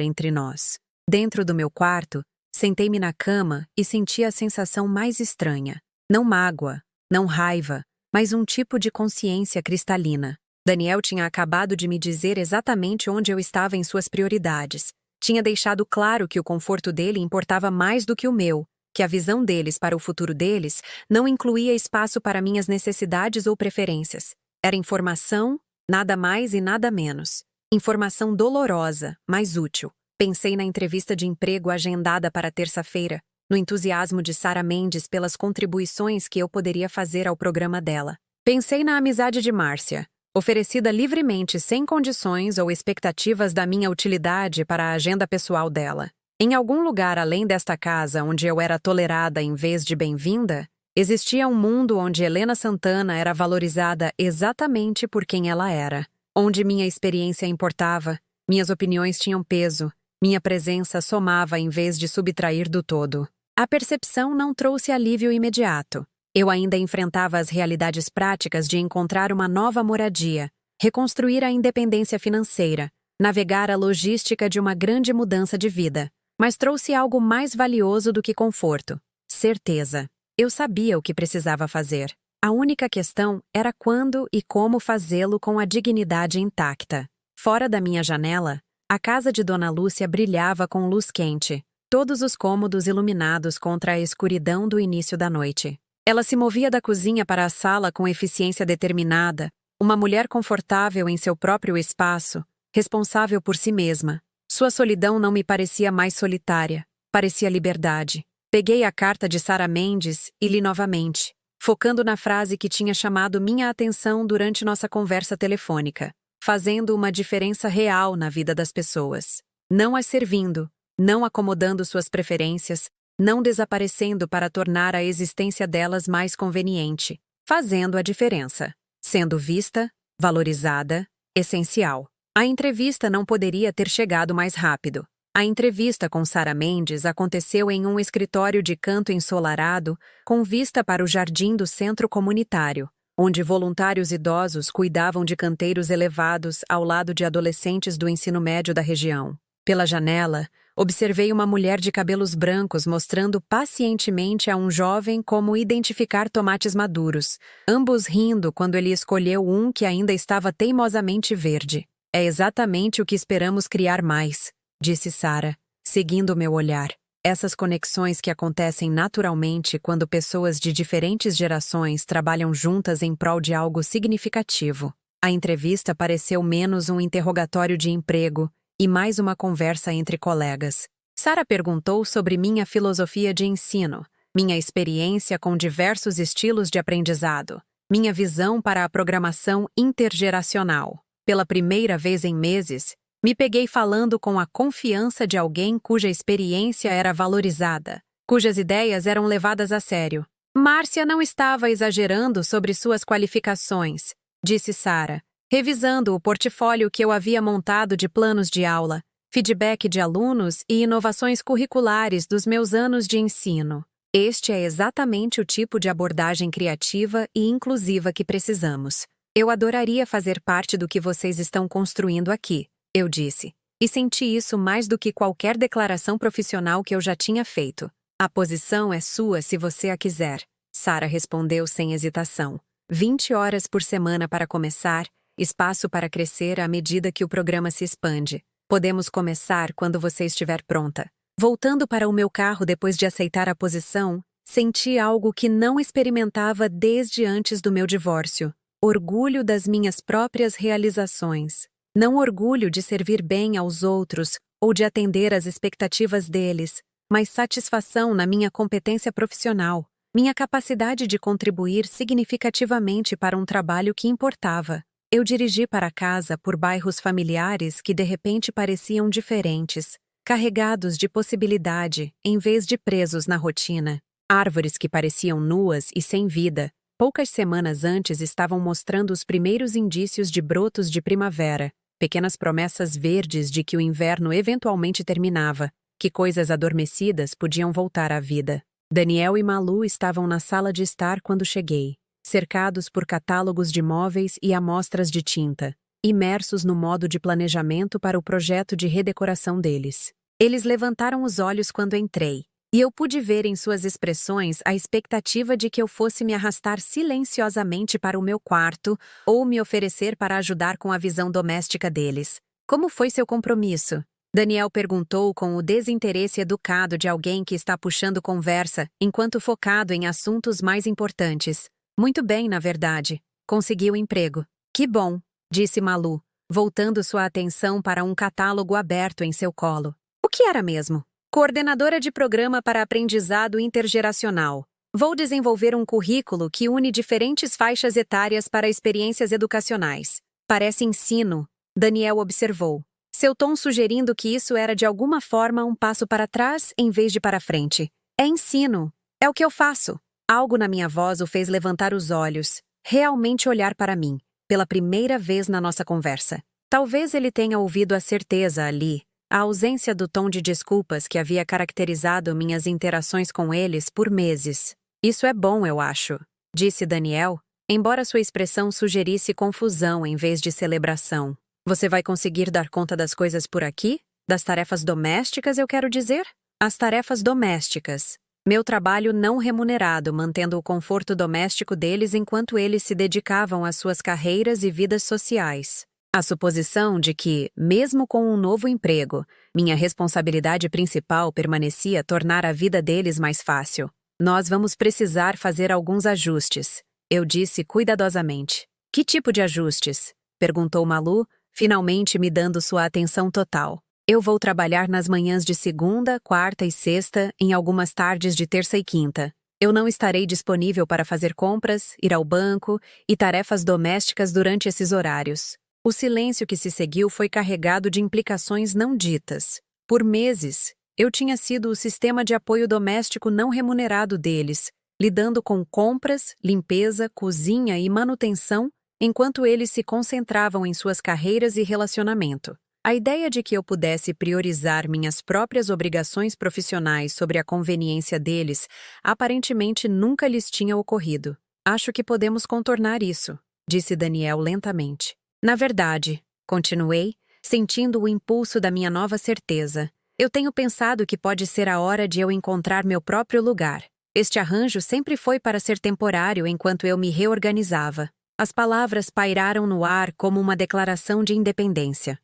entre nós. Dentro do meu quarto, sentei-me na cama e senti a sensação mais estranha. Não mágoa, não raiva, mas um tipo de consciência cristalina. Daniel tinha acabado de me dizer exatamente onde eu estava em suas prioridades. Tinha deixado claro que o conforto dele importava mais do que o meu, que a visão deles para o futuro deles não incluía espaço para minhas necessidades ou preferências. Era informação, nada mais e nada menos. Informação dolorosa, mas útil. Pensei na entrevista de emprego agendada para terça-feira, no entusiasmo de Sarah Mendes pelas contribuições que eu poderia fazer ao programa dela. Pensei na amizade de Márcia, oferecida livremente sem condições ou expectativas da minha utilidade para a agenda pessoal dela. Em algum lugar além desta casa onde eu era tolerada em vez de bem-vinda, existia um mundo onde Helena Santana era valorizada exatamente por quem ela era, onde minha experiência importava, minhas opiniões tinham peso, minha presença somava em vez de subtrair do todo. A percepção não trouxe alívio imediato. Eu ainda enfrentava as realidades práticas de encontrar uma nova moradia, reconstruir a independência financeira, navegar a logística de uma grande mudança de vida. Mas trouxe algo mais valioso do que conforto. Certeza. Eu sabia o que precisava fazer. A única questão era quando e como fazê-lo com a dignidade intacta. Fora da minha janela, a casa de Dona Lúcia brilhava com luz quente, todos os cômodos iluminados contra a escuridão do início da noite. Ela se movia da cozinha para a sala com eficiência determinada, uma mulher confortável em seu próprio espaço, responsável por si mesma. Sua solidão não me parecia mais solitária, parecia liberdade. Peguei a carta de Sarah Mendes e li novamente, focando na frase que tinha chamado minha atenção durante nossa conversa telefônica, fazendo uma diferença real na vida das pessoas. Não as servindo, não acomodando suas preferências, não desaparecendo para tornar a existência delas mais conveniente, fazendo a diferença, sendo vista, valorizada, essencial. A entrevista não poderia ter chegado mais rápido. A entrevista com Sarah Mendes aconteceu em um escritório de canto ensolarado, com vista para o jardim do centro comunitário, onde voluntários idosos cuidavam de canteiros elevados ao lado de adolescentes do ensino médio da região. Pela janela, Observei uma mulher de cabelos brancos mostrando pacientemente a um jovem como identificar tomates maduros, ambos rindo quando ele escolheu um que ainda estava teimosamente verde. É exatamente o que esperamos criar mais, disse Sarah, seguindo meu olhar. Essas conexões que acontecem naturalmente quando pessoas de diferentes gerações trabalham juntas em prol de algo significativo. A entrevista pareceu menos um interrogatório de emprego e mais uma conversa entre colegas. Sarah perguntou sobre minha filosofia de ensino, minha experiência com diversos estilos de aprendizado, minha visão para a programação intergeracional. Pela primeira vez em meses, me peguei falando com a confiança de alguém cuja experiência era valorizada, cujas ideias eram levadas a sério. Márcia não estava exagerando sobre suas qualificações, disse Sarah, revisando o portfólio que eu havia montado de planos de aula, feedback de alunos e inovações curriculares dos meus anos de ensino. Este é exatamente o tipo de abordagem criativa e inclusiva que precisamos. Eu adoraria fazer parte do que vocês estão construindo aqui, eu disse, e senti isso mais do que qualquer declaração profissional que eu já tinha feito. A posição é sua se você a quiser, Sarah respondeu sem hesitação. 20 horas por semana para começar, espaço para crescer à medida que o programa se expande. Podemos começar quando você estiver pronta. Voltando para o meu carro depois de aceitar a posição, senti algo que não experimentava desde antes do meu divórcio. Orgulho das minhas próprias realizações. Não orgulho de servir bem aos outros ou de atender às expectativas deles, mas satisfação na minha competência profissional, minha capacidade de contribuir significativamente para um trabalho que importava. Eu dirigi para casa por bairros familiares que de repente pareciam diferentes, carregados de possibilidade em vez de presos na rotina. Árvores que pareciam nuas e sem vida, poucas semanas antes estavam mostrando os primeiros indícios de brotos de primavera, pequenas promessas verdes de que o inverno eventualmente terminava, que coisas adormecidas podiam voltar à vida. Daniel e Malu estavam na sala de estar quando cheguei, cercados por catálogos de móveis e amostras de tinta, imersos no modo de planejamento para o projeto de redecoração deles. Eles levantaram os olhos quando entrei, e eu pude ver em suas expressões a expectativa de que eu fosse me arrastar silenciosamente para o meu quarto ou me oferecer para ajudar com a visão doméstica deles. Como foi seu compromisso? Daniel perguntou com o desinteresse educado de alguém que está puxando conversa enquanto focado em assuntos mais importantes. Muito bem, na verdade. Consegui o emprego. Que bom, disse Malu, voltando sua atenção para um catálogo aberto em seu colo. O que era mesmo? Coordenadora de programa para aprendizado intergeracional. Vou desenvolver um currículo que une diferentes faixas etárias para experiências educacionais. Parece ensino, Daniel observou. Seu tom sugerindo que isso era de alguma forma um passo para trás em vez de para frente. É ensino. É o que eu faço. Algo na minha voz o fez levantar os olhos, realmente olhar para mim, pela primeira vez na nossa conversa. Talvez ele tenha ouvido a certeza ali, a ausência do tom de desculpas que havia caracterizado minhas interações com eles por meses. Isso é bom, eu acho, disse Daniel, embora sua expressão sugerisse confusão em vez de celebração. Você vai conseguir dar conta das coisas por aqui? Das tarefas domésticas, eu quero dizer? As tarefas domésticas. Meu trabalho não remunerado, mantendo o conforto doméstico deles enquanto eles se dedicavam às suas carreiras e vidas sociais. A suposição de que, mesmo com um novo emprego, minha responsabilidade principal permanecia tornar a vida deles mais fácil. Nós vamos precisar fazer alguns ajustes, eu disse cuidadosamente. Que tipo de ajustes? Perguntou Malu, finalmente me dando sua atenção total. Eu vou trabalhar nas manhãs de segunda, quarta e sexta, em algumas tardes de terça e quinta. Eu não estarei disponível para fazer compras, ir ao banco e tarefas domésticas durante esses horários. O silêncio que se seguiu foi carregado de implicações não ditas. Por meses, eu tinha sido o sistema de apoio doméstico não remunerado deles, lidando com compras, limpeza, cozinha e manutenção, enquanto eles se concentravam em suas carreiras e relacionamento. A ideia de que eu pudesse priorizar minhas próprias obrigações profissionais sobre a conveniência deles aparentemente nunca lhes tinha ocorrido. Acho que podemos contornar isso, disse Daniel lentamente. Na verdade, continuei, sentindo o impulso da minha nova certeza, Eu tenho pensado que pode ser a hora de eu encontrar meu próprio lugar. Este arranjo sempre foi para ser temporário enquanto eu me reorganizava. As palavras pairaram no ar como uma declaração de independência.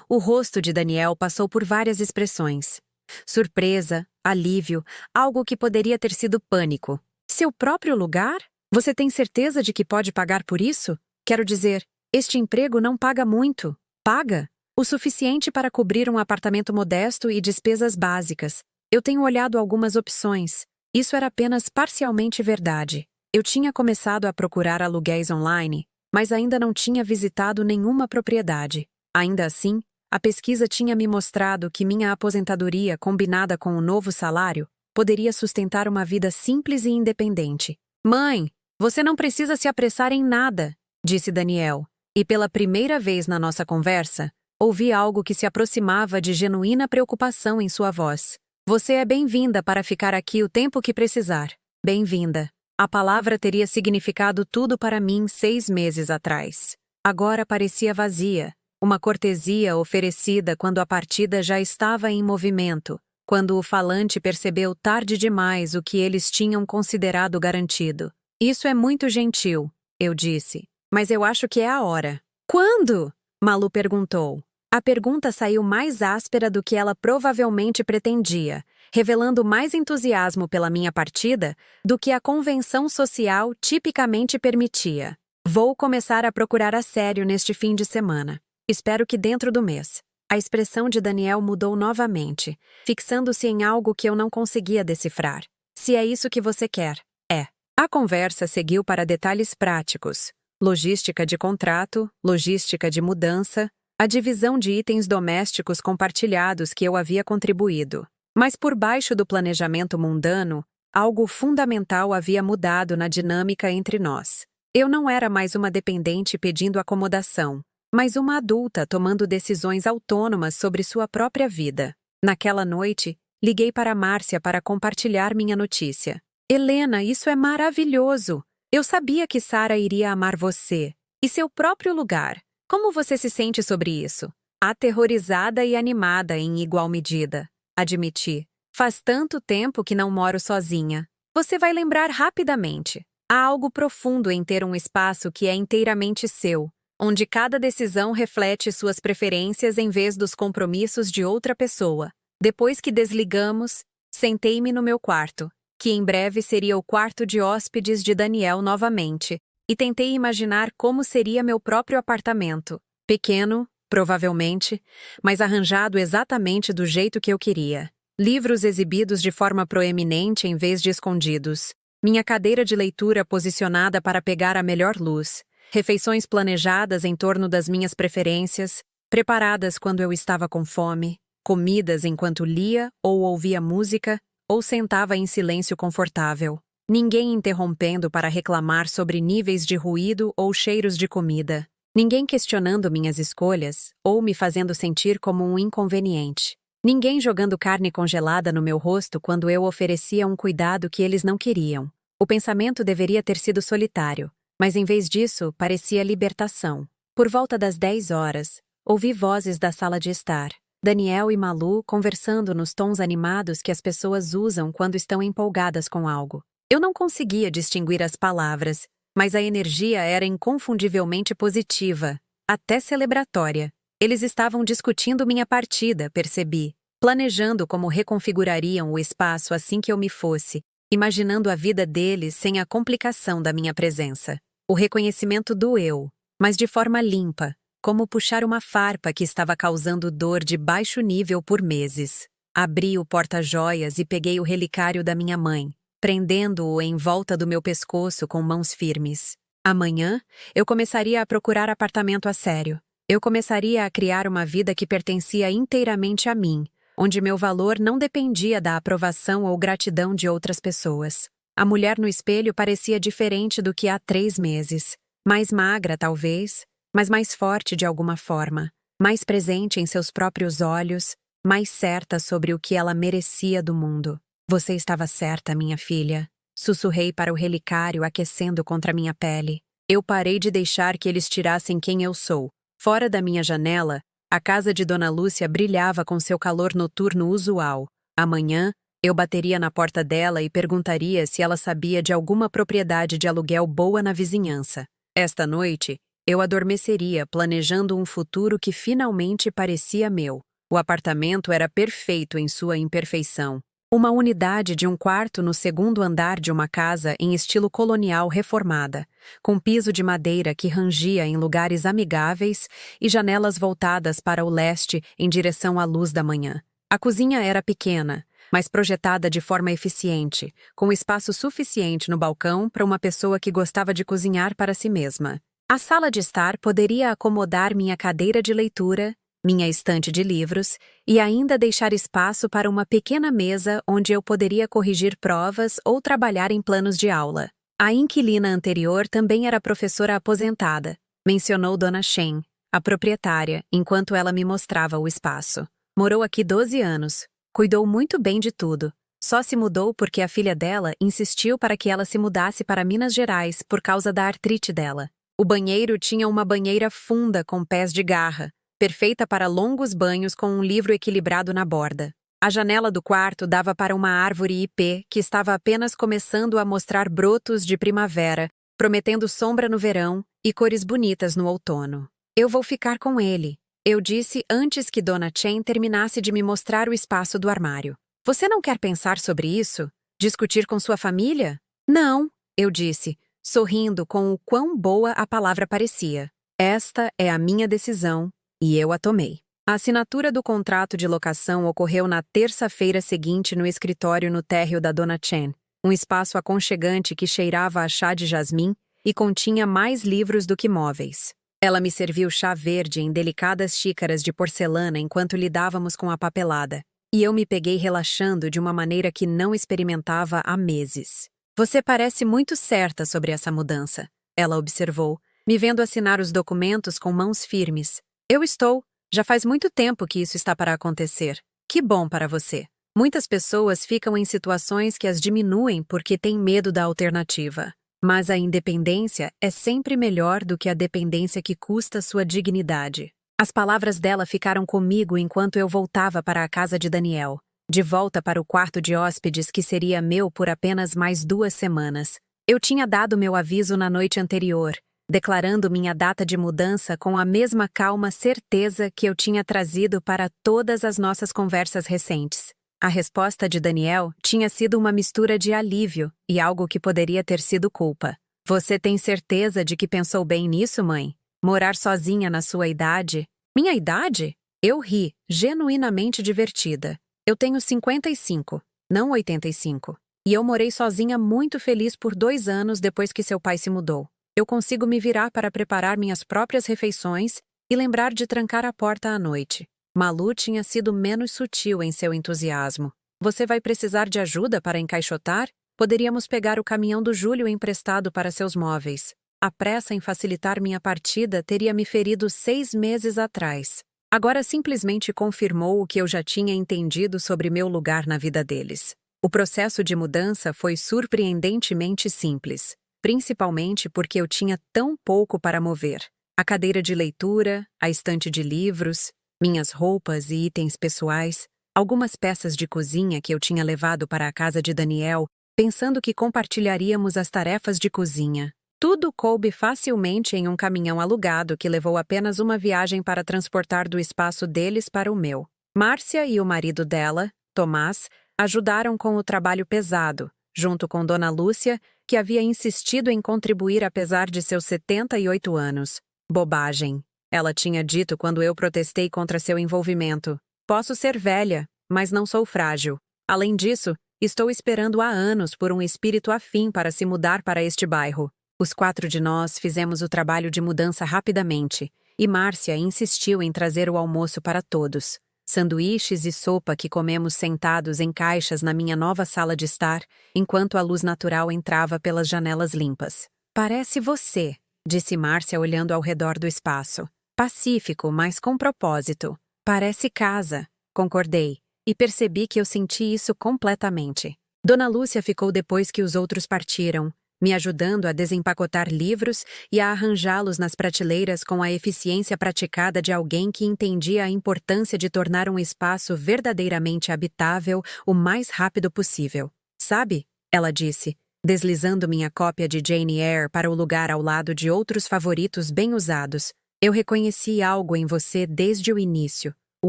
O rosto de Daniel passou por várias expressões. Surpresa, alívio, algo que poderia ter sido pânico. Seu próprio lugar? Você tem certeza de que pode pagar por isso? Quero dizer, este emprego não paga muito. Paga o suficiente para cobrir um apartamento modesto e despesas básicas. Eu tenho olhado algumas opções. Isso era apenas parcialmente verdade. Eu tinha começado a procurar aluguéis online, mas ainda não tinha visitado nenhuma propriedade. Ainda assim, a pesquisa tinha me mostrado que minha aposentadoria, combinada com o novo salário, poderia sustentar uma vida simples e independente. Mãe, você não precisa se apressar em nada, disse Daniel, e pela primeira vez na nossa conversa, ouvi algo que se aproximava de genuína preocupação em sua voz. Você é bem-vinda para ficar aqui o tempo que precisar. Bem-vinda. A palavra teria significado tudo para mim 6 meses atrás. Agora parecia vazia. Uma cortesia oferecida quando a partida já estava em movimento, quando o falante percebeu tarde demais o que eles tinham considerado garantido. Isso é muito gentil, eu disse, mas eu acho que é a hora. Quando? Malu perguntou. A pergunta saiu mais áspera do que ela provavelmente pretendia, revelando mais entusiasmo pela minha partida do que a convenção social tipicamente permitia. Vou começar a procurar a sério neste fim de semana. Espero que dentro do mês. A expressão de Daniel mudou novamente, fixando-se em algo que eu não conseguia decifrar. Se é isso que você quer, é. A conversa seguiu para detalhes práticos. Logística de contrato, logística de mudança, a divisão de itens domésticos compartilhados que eu havia contribuído. Mas por baixo do planejamento mundano, algo fundamental havia mudado na dinâmica entre nós. Eu não era mais uma dependente pedindo acomodação, mas uma adulta tomando decisões autônomas sobre sua própria vida. Naquela noite, liguei para Márcia para compartilhar minha notícia. Helena, isso é maravilhoso! Eu sabia que Sara iria amar você. E seu próprio lugar. Como você se sente sobre isso? Aterrorizada e animada em igual medida. Admiti. Faz tanto tempo que não moro sozinha. Você vai lembrar rapidamente. Há algo profundo em ter um espaço que é inteiramente seu, onde cada decisão reflete suas preferências em vez dos compromissos de outra pessoa. Depois que desligamos, sentei-me no meu quarto, que em breve seria o quarto de hóspedes de Daniel novamente, e tentei imaginar como seria meu próprio apartamento. Pequeno, provavelmente, mas arranjado exatamente do jeito que eu queria. Livros exibidos de forma proeminente em vez de escondidos. Minha cadeira de leitura posicionada para pegar a melhor luz. Refeições planejadas em torno das minhas preferências, preparadas quando eu estava com fome, comidas enquanto lia ou ouvia música ou sentava em silêncio confortável. Ninguém interrompendo para reclamar sobre níveis de ruído ou cheiros de comida. Ninguém questionando minhas escolhas ou me fazendo sentir como um inconveniente. Ninguém jogando carne congelada no meu rosto quando eu oferecia um cuidado que eles não queriam. O pensamento deveria ter sido solitário, mas em vez disso, parecia libertação. Por volta das 10 horas, ouvi vozes da sala de estar. Daniel e Malu conversando nos tons animados que as pessoas usam quando estão empolgadas com algo. Eu não conseguia distinguir as palavras, mas a energia era inconfundivelmente positiva, até celebratória. Eles estavam discutindo minha partida, percebi, planejando como reconfigurariam o espaço assim que eu me fosse, imaginando a vida deles sem a complicação da minha presença. O reconhecimento doeu, mas de forma limpa, como puxar uma farpa que estava causando dor de baixo nível por meses. Abri o porta-joias e peguei o relicário da minha mãe, prendendo-o em volta do meu pescoço com mãos firmes. Amanhã, eu começaria a procurar apartamento a sério. Eu começaria a criar uma vida que pertencia inteiramente a mim, onde meu valor não dependia da aprovação ou gratidão de outras pessoas. A mulher no espelho parecia diferente do que há 3 meses. Mais magra, talvez, mas mais forte de alguma forma. Mais presente em seus próprios olhos, mais certa sobre o que ela merecia do mundo. Você estava certa, minha filha. Sussurrei para o relicário aquecendo contra minha pele. Eu parei de deixar que eles tirassem quem eu sou. Fora da minha janela, A casa de Dona Lúcia brilhava com seu calor noturno usual. Amanhã, eu bateria na porta dela e perguntaria se ela sabia de alguma propriedade de aluguel boa na vizinhança. Esta noite, eu adormeceria planejando um futuro que finalmente parecia meu. O apartamento era perfeito em sua imperfeição. Uma unidade de um quarto no segundo andar de uma casa em estilo colonial reformada, com piso de madeira que rangia em lugares amigáveis e janelas voltadas para o leste em direção à luz da manhã. A cozinha era pequena, mas projetada de forma eficiente, com espaço suficiente no balcão para uma pessoa que gostava de cozinhar para si mesma. A sala de estar poderia acomodar minha cadeira de leitura, minha estante de livros e ainda deixar espaço para uma pequena mesa onde eu poderia corrigir provas ou trabalhar em planos de aula. A inquilina anterior também era professora aposentada, mencionou Dona Shen, a proprietária, enquanto ela me mostrava o espaço. Morou aqui 12 anos, cuidou muito bem de tudo. Só se mudou porque a filha dela insistiu para que ela se mudasse para Minas Gerais por causa da artrite dela. O banheiro tinha uma banheira funda com pés de garra, perfeita para longos banhos com um livro equilibrado na borda. A janela do quarto dava para uma árvore ipê que estava apenas começando a mostrar brotos de primavera, prometendo sombra no verão e cores bonitas no outono. Eu vou ficar com ele, eu disse antes que Dona Chen terminasse de me mostrar o espaço do armário. Você não quer pensar sobre isso? Discutir com sua família? Não, eu disse, sorrindo com o quão boa a palavra parecia. Esta é a minha decisão. E eu a tomei. A assinatura do contrato de locação ocorreu na terça-feira seguinte no escritório no térreo da Dona Chen, um espaço aconchegante que cheirava a chá de jasmim e continha mais livros do que móveis. Ela me serviu chá verde em delicadas xícaras de porcelana enquanto lidávamos com a papelada, e eu me peguei relaxando de uma maneira que não experimentava há meses. Você parece muito certa sobre essa mudança, ela observou, me vendo assinar os documentos com mãos firmes. Eu estou. Já faz muito tempo que isso está para acontecer. Que bom para você. Muitas pessoas ficam em situações que as diminuem porque têm medo da alternativa. Mas a independência é sempre melhor do que a dependência que custa sua dignidade. As palavras dela ficaram comigo enquanto eu voltava para a casa de Daniel, de volta para o quarto de hóspedes que seria meu por apenas mais 2 semanas. Eu tinha dado meu aviso na noite anterior, declarando minha data de mudança com a mesma calma certeza que eu tinha trazido para todas as nossas conversas recentes. A resposta de Daniel tinha sido uma mistura de alívio e algo que poderia ter sido culpa. Você tem certeza de que pensou bem nisso, mãe? Morar sozinha na sua idade? Minha idade? Eu ri, genuinamente divertida. Eu tenho 55, não 85. E eu morei sozinha muito feliz por 2 anos depois que seu pai se mudou. Eu consigo me virar para preparar minhas próprias refeições e lembrar de trancar a porta à noite. Malu tinha sido menos sutil em seu entusiasmo. Você vai precisar de ajuda para encaixotar? Poderíamos pegar o caminhão do Júlio emprestado para seus móveis. A pressa em facilitar minha partida teria me ferido 6 meses atrás. Agora simplesmente confirmou o que eu já tinha entendido sobre meu lugar na vida deles. O processo de mudança foi surpreendentemente simples. Principalmente porque eu tinha tão pouco para mover. A cadeira de leitura, a estante de livros, minhas roupas e itens pessoais, algumas peças de cozinha que eu tinha levado para a casa de Daniel, pensando que compartilharíamos as tarefas de cozinha. Tudo coube facilmente em um caminhão alugado que levou apenas uma viagem para transportar do espaço deles para o meu. Márcia e o marido dela, Tomás, ajudaram com o trabalho pesado, junto com Dona Lúcia, que havia insistido em contribuir apesar de seus 78 anos. Bobagem, ela tinha dito quando eu protestei contra seu envolvimento. Posso ser velha, mas não sou frágil. Além disso, estou esperando há anos por um espírito afim para se mudar para este bairro. Os 4 de nós fizemos o trabalho de mudança rapidamente, e Márcia insistiu em trazer o almoço para todos. Sanduíches e sopa que comemos sentados em caixas na minha nova sala de estar, enquanto a luz natural entrava pelas janelas limpas. Parece você, disse Márcia olhando ao redor do espaço. Pacífico, mas com propósito. Parece casa, concordei, e percebi que eu senti isso completamente. Dona Lúcia ficou depois que os outros partiram, me ajudando a desempacotar livros e a arranjá-los nas prateleiras com a eficiência praticada de alguém que entendia a importância de tornar um espaço verdadeiramente habitável o mais rápido possível. Sabe? Ela disse, deslizando minha cópia de Jane Eyre para o lugar ao lado de outros favoritos bem usados. Eu reconheci algo em você desde o início, o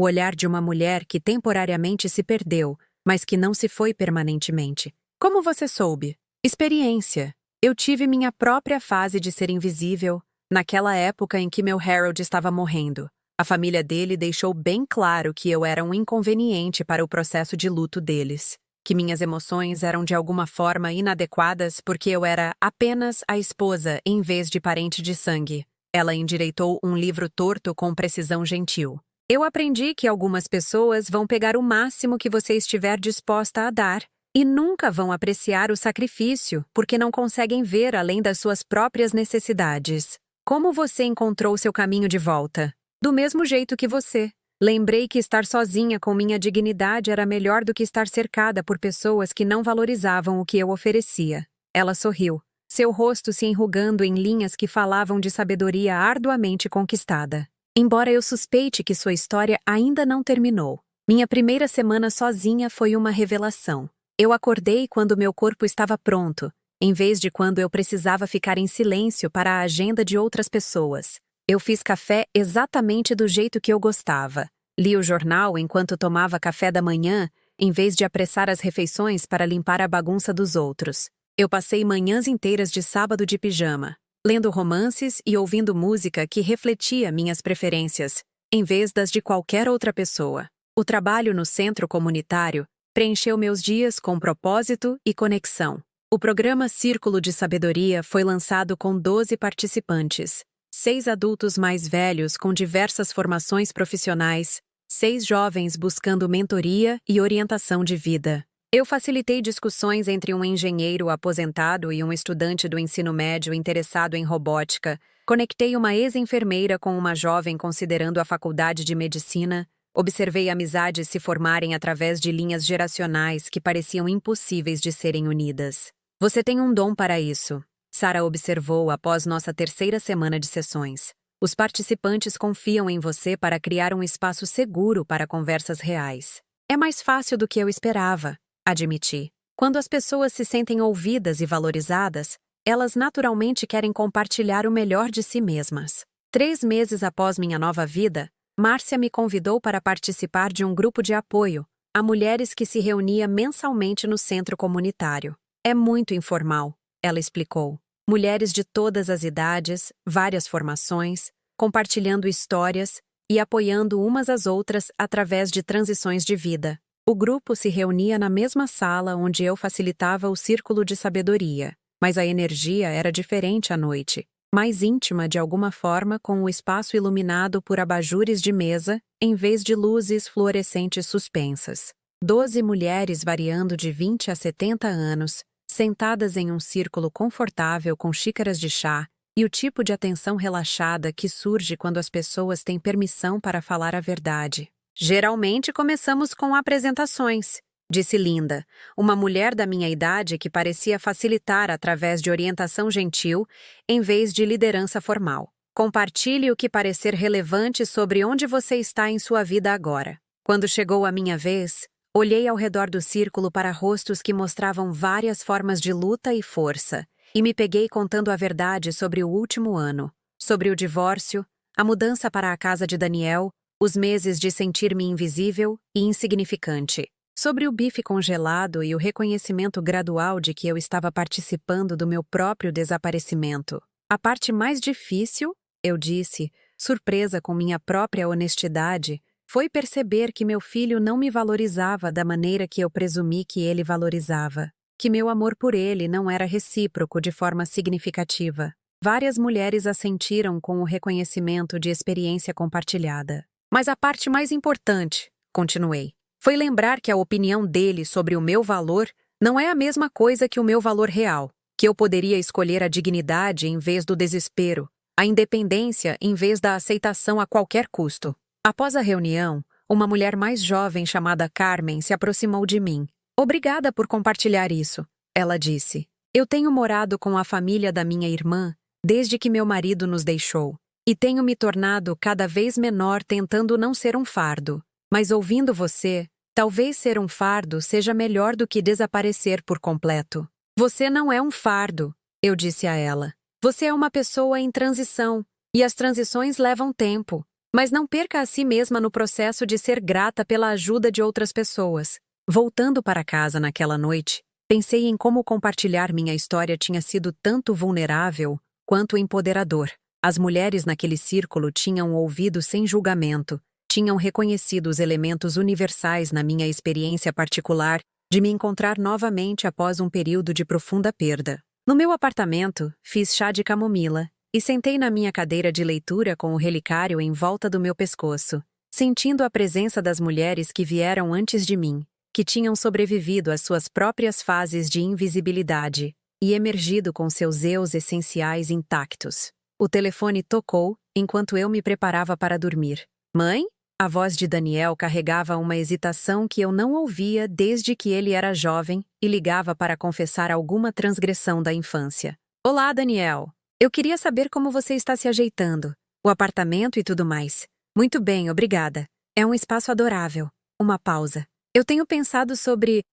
olhar de uma mulher que temporariamente se perdeu, mas que não se foi permanentemente. Como você soube? Experiência. Eu tive minha própria fase de ser invisível, naquela época em que meu Harold estava morrendo. A família dele deixou bem claro que eu era um inconveniente para o processo de luto deles, que minhas emoções eram de alguma forma inadequadas porque eu era apenas a esposa em vez de parente de sangue. Ela endireitou um livro torto com precisão gentil. Eu aprendi que algumas pessoas vão pegar o máximo que você estiver disposta a dar e nunca vão apreciar o sacrifício porque não conseguem ver além das suas próprias necessidades. Como você encontrou seu caminho de volta? Do mesmo jeito que você. Lembrei que estar sozinha com minha dignidade era melhor do que estar cercada por pessoas que não valorizavam o que eu oferecia. Ela sorriu, seu rosto se enrugando em linhas que falavam de sabedoria arduamente conquistada. Embora eu suspeite que sua história ainda não terminou, minha primeira semana sozinha foi uma revelação. Eu acordei quando meu corpo estava pronto, em vez de quando eu precisava ficar em silêncio para a agenda de outras pessoas. Eu fiz café exatamente do jeito que eu gostava. Li o jornal enquanto tomava café da manhã, em vez de apressar as refeições para limpar a bagunça dos outros. Eu passei manhãs inteiras de sábado de pijama, lendo romances e ouvindo música que refletia minhas preferências, em vez das de qualquer outra pessoa. O trabalho no centro comunitário preencheu meus dias com propósito e conexão. O programa Círculo de Sabedoria foi lançado com 12 participantes, 6 adultos mais velhos com diversas formações profissionais, 6 jovens buscando mentoria e orientação de vida. Eu facilitei discussões entre um engenheiro aposentado e um estudante do ensino médio interessado em robótica, conectei uma ex-enfermeira com uma jovem considerando a faculdade de medicina, observei amizades se formarem através de linhas geracionais que pareciam impossíveis de serem unidas. Você tem um dom para isso, Sarah observou após nossa terceira semana de sessões. Os participantes confiam em você para criar um espaço seguro para conversas reais. É mais fácil do que eu esperava, admiti. Quando as pessoas se sentem ouvidas e valorizadas, elas naturalmente querem compartilhar o melhor de si mesmas. 3 meses após minha nova vida, Márcia me convidou para participar de um grupo de apoio a mulheres que se reunia mensalmente no centro comunitário. É muito informal, ela explicou. Mulheres de todas as idades, várias formações, compartilhando histórias e apoiando umas às outras através de transições de vida. O grupo se reunia na mesma sala onde eu facilitava o círculo de sabedoria, mas a energia era diferente à noite, mais íntima de alguma forma com o espaço iluminado por abajures de mesa em vez de luzes fluorescentes suspensas. 12 mulheres variando de 20 a 70 anos, sentadas em um círculo confortável com xícaras de chá e o tipo de atenção relaxada que surge quando as pessoas têm permissão para falar a verdade. Geralmente começamos com apresentações, disse Linda, uma mulher da minha idade que parecia facilitar através de orientação gentil em vez de liderança formal. Compartilhe o que parecer relevante sobre onde você está em sua vida agora. Quando chegou a minha vez, olhei ao redor do círculo para rostos que mostravam várias formas de luta e força, e me peguei contando a verdade sobre o último ano, sobre o divórcio, a mudança para a casa de Daniel, os meses de sentir-me invisível e insignificante, sobre o bife congelado e o reconhecimento gradual de que eu estava participando do meu próprio desaparecimento. A parte mais difícil, eu disse, surpresa com minha própria honestidade, foi perceber que meu filho não me valorizava da maneira que eu presumi que ele valorizava, que meu amor por ele não era recíproco de forma significativa. Várias mulheres assentiram com o reconhecimento de experiência compartilhada. Mas a parte mais importante, continuei, foi lembrar que a opinião dele sobre o meu valor não é a mesma coisa que o meu valor real, que eu poderia escolher a dignidade em vez do desespero, a independência em vez da aceitação a qualquer custo. Após a reunião, uma mulher mais jovem chamada Carmen se aproximou de mim. Obrigada por compartilhar isso, ela disse. Eu tenho morado com a família da minha irmã desde que meu marido nos deixou. E tenho me tornado cada vez menor tentando não ser um fardo. Mas ouvindo você, talvez ser um fardo seja melhor do que desaparecer por completo. Você não é um fardo, eu disse a ela. Você é uma pessoa em transição, e as transições levam tempo. Mas não perca a si mesma no processo de ser grata pela ajuda de outras pessoas. Voltando para casa naquela noite, pensei em como compartilhar minha história tinha sido tanto vulnerável quanto empoderador. As mulheres naquele círculo tinham ouvido sem julgamento, tinham reconhecido os elementos universais na minha experiência particular de me encontrar novamente após um período de profunda perda. No meu apartamento, fiz chá de camomila e sentei na minha cadeira de leitura com o relicário em volta do meu pescoço, sentindo a presença das mulheres que vieram antes de mim, que tinham sobrevivido às suas próprias fases de invisibilidade e emergido com seus eus essenciais intactos. O telefone tocou enquanto eu me preparava para dormir. Mãe? A voz de Daniel carregava uma hesitação que eu não ouvia desde que ele era jovem e ligava para confessar alguma transgressão da infância. Olá, Daniel. Eu queria saber como você está se ajeitando, o apartamento e tudo mais. Muito bem, obrigada. É um espaço adorável. Uma pausa. Eu tenho pensado sobre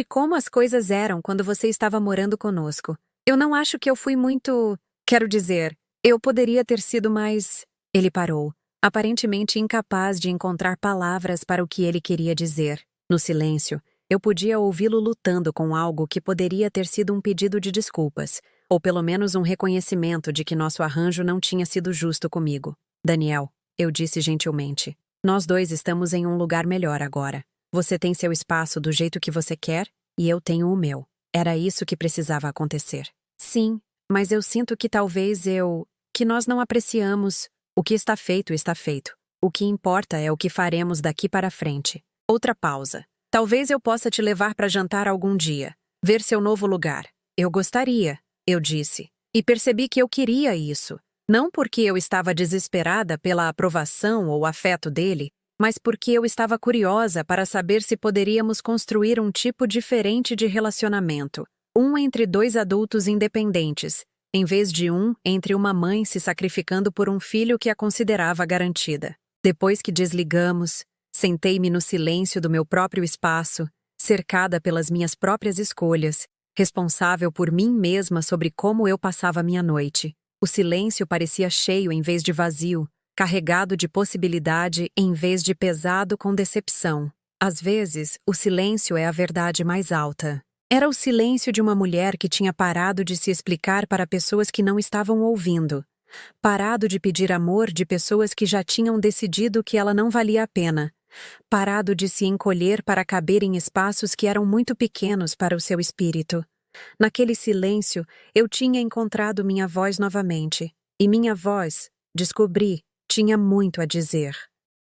como as coisas eram quando você estava morando conosco. Eu não acho que eu fui muito... Quero dizer, eu poderia ter sido mais... Ele parou, aparentemente incapaz de encontrar palavras para o que ele queria dizer. No silêncio, eu podia ouvi-lo lutando com algo que poderia ter sido um pedido de desculpas, ou pelo menos um reconhecimento de que nosso arranjo não tinha sido justo comigo. Daniel, eu disse gentilmente, nós dois estamos em um lugar melhor agora. Você tem seu espaço do jeito que você quer, e eu tenho o meu. Era isso que precisava acontecer. Sim, mas eu sinto que talvez que nós não apreciamos. O que está feito está feito. O que importa é o que faremos daqui para frente. Outra pausa. Talvez eu possa te levar para jantar algum dia. Ver seu novo lugar. Eu gostaria, eu disse. E percebi que eu queria isso. Não porque eu estava desesperada pela aprovação ou afeto dele, mas porque eu estava curiosa para saber se poderíamos construir um tipo diferente de relacionamento. Um entre dois adultos independentes, em vez de um entre uma mãe se sacrificando por um filho que a considerava garantida. Depois que desligamos, sentei-me no silêncio do meu próprio espaço, cercada pelas minhas próprias escolhas, responsável por mim mesma sobre como eu passava minha noite. O silêncio parecia cheio em vez de vazio, carregado de possibilidade em vez de pesado com decepção. Às vezes, o silêncio é a verdade mais alta. Era o silêncio de uma mulher que tinha parado de se explicar para pessoas que não estavam ouvindo. Parado de pedir amor de pessoas que já tinham decidido que ela não valia a pena. Parado de se encolher para caber em espaços que eram muito pequenos para o seu espírito. Naquele silêncio, eu tinha encontrado minha voz novamente. E minha voz, descobri, tinha muito a dizer.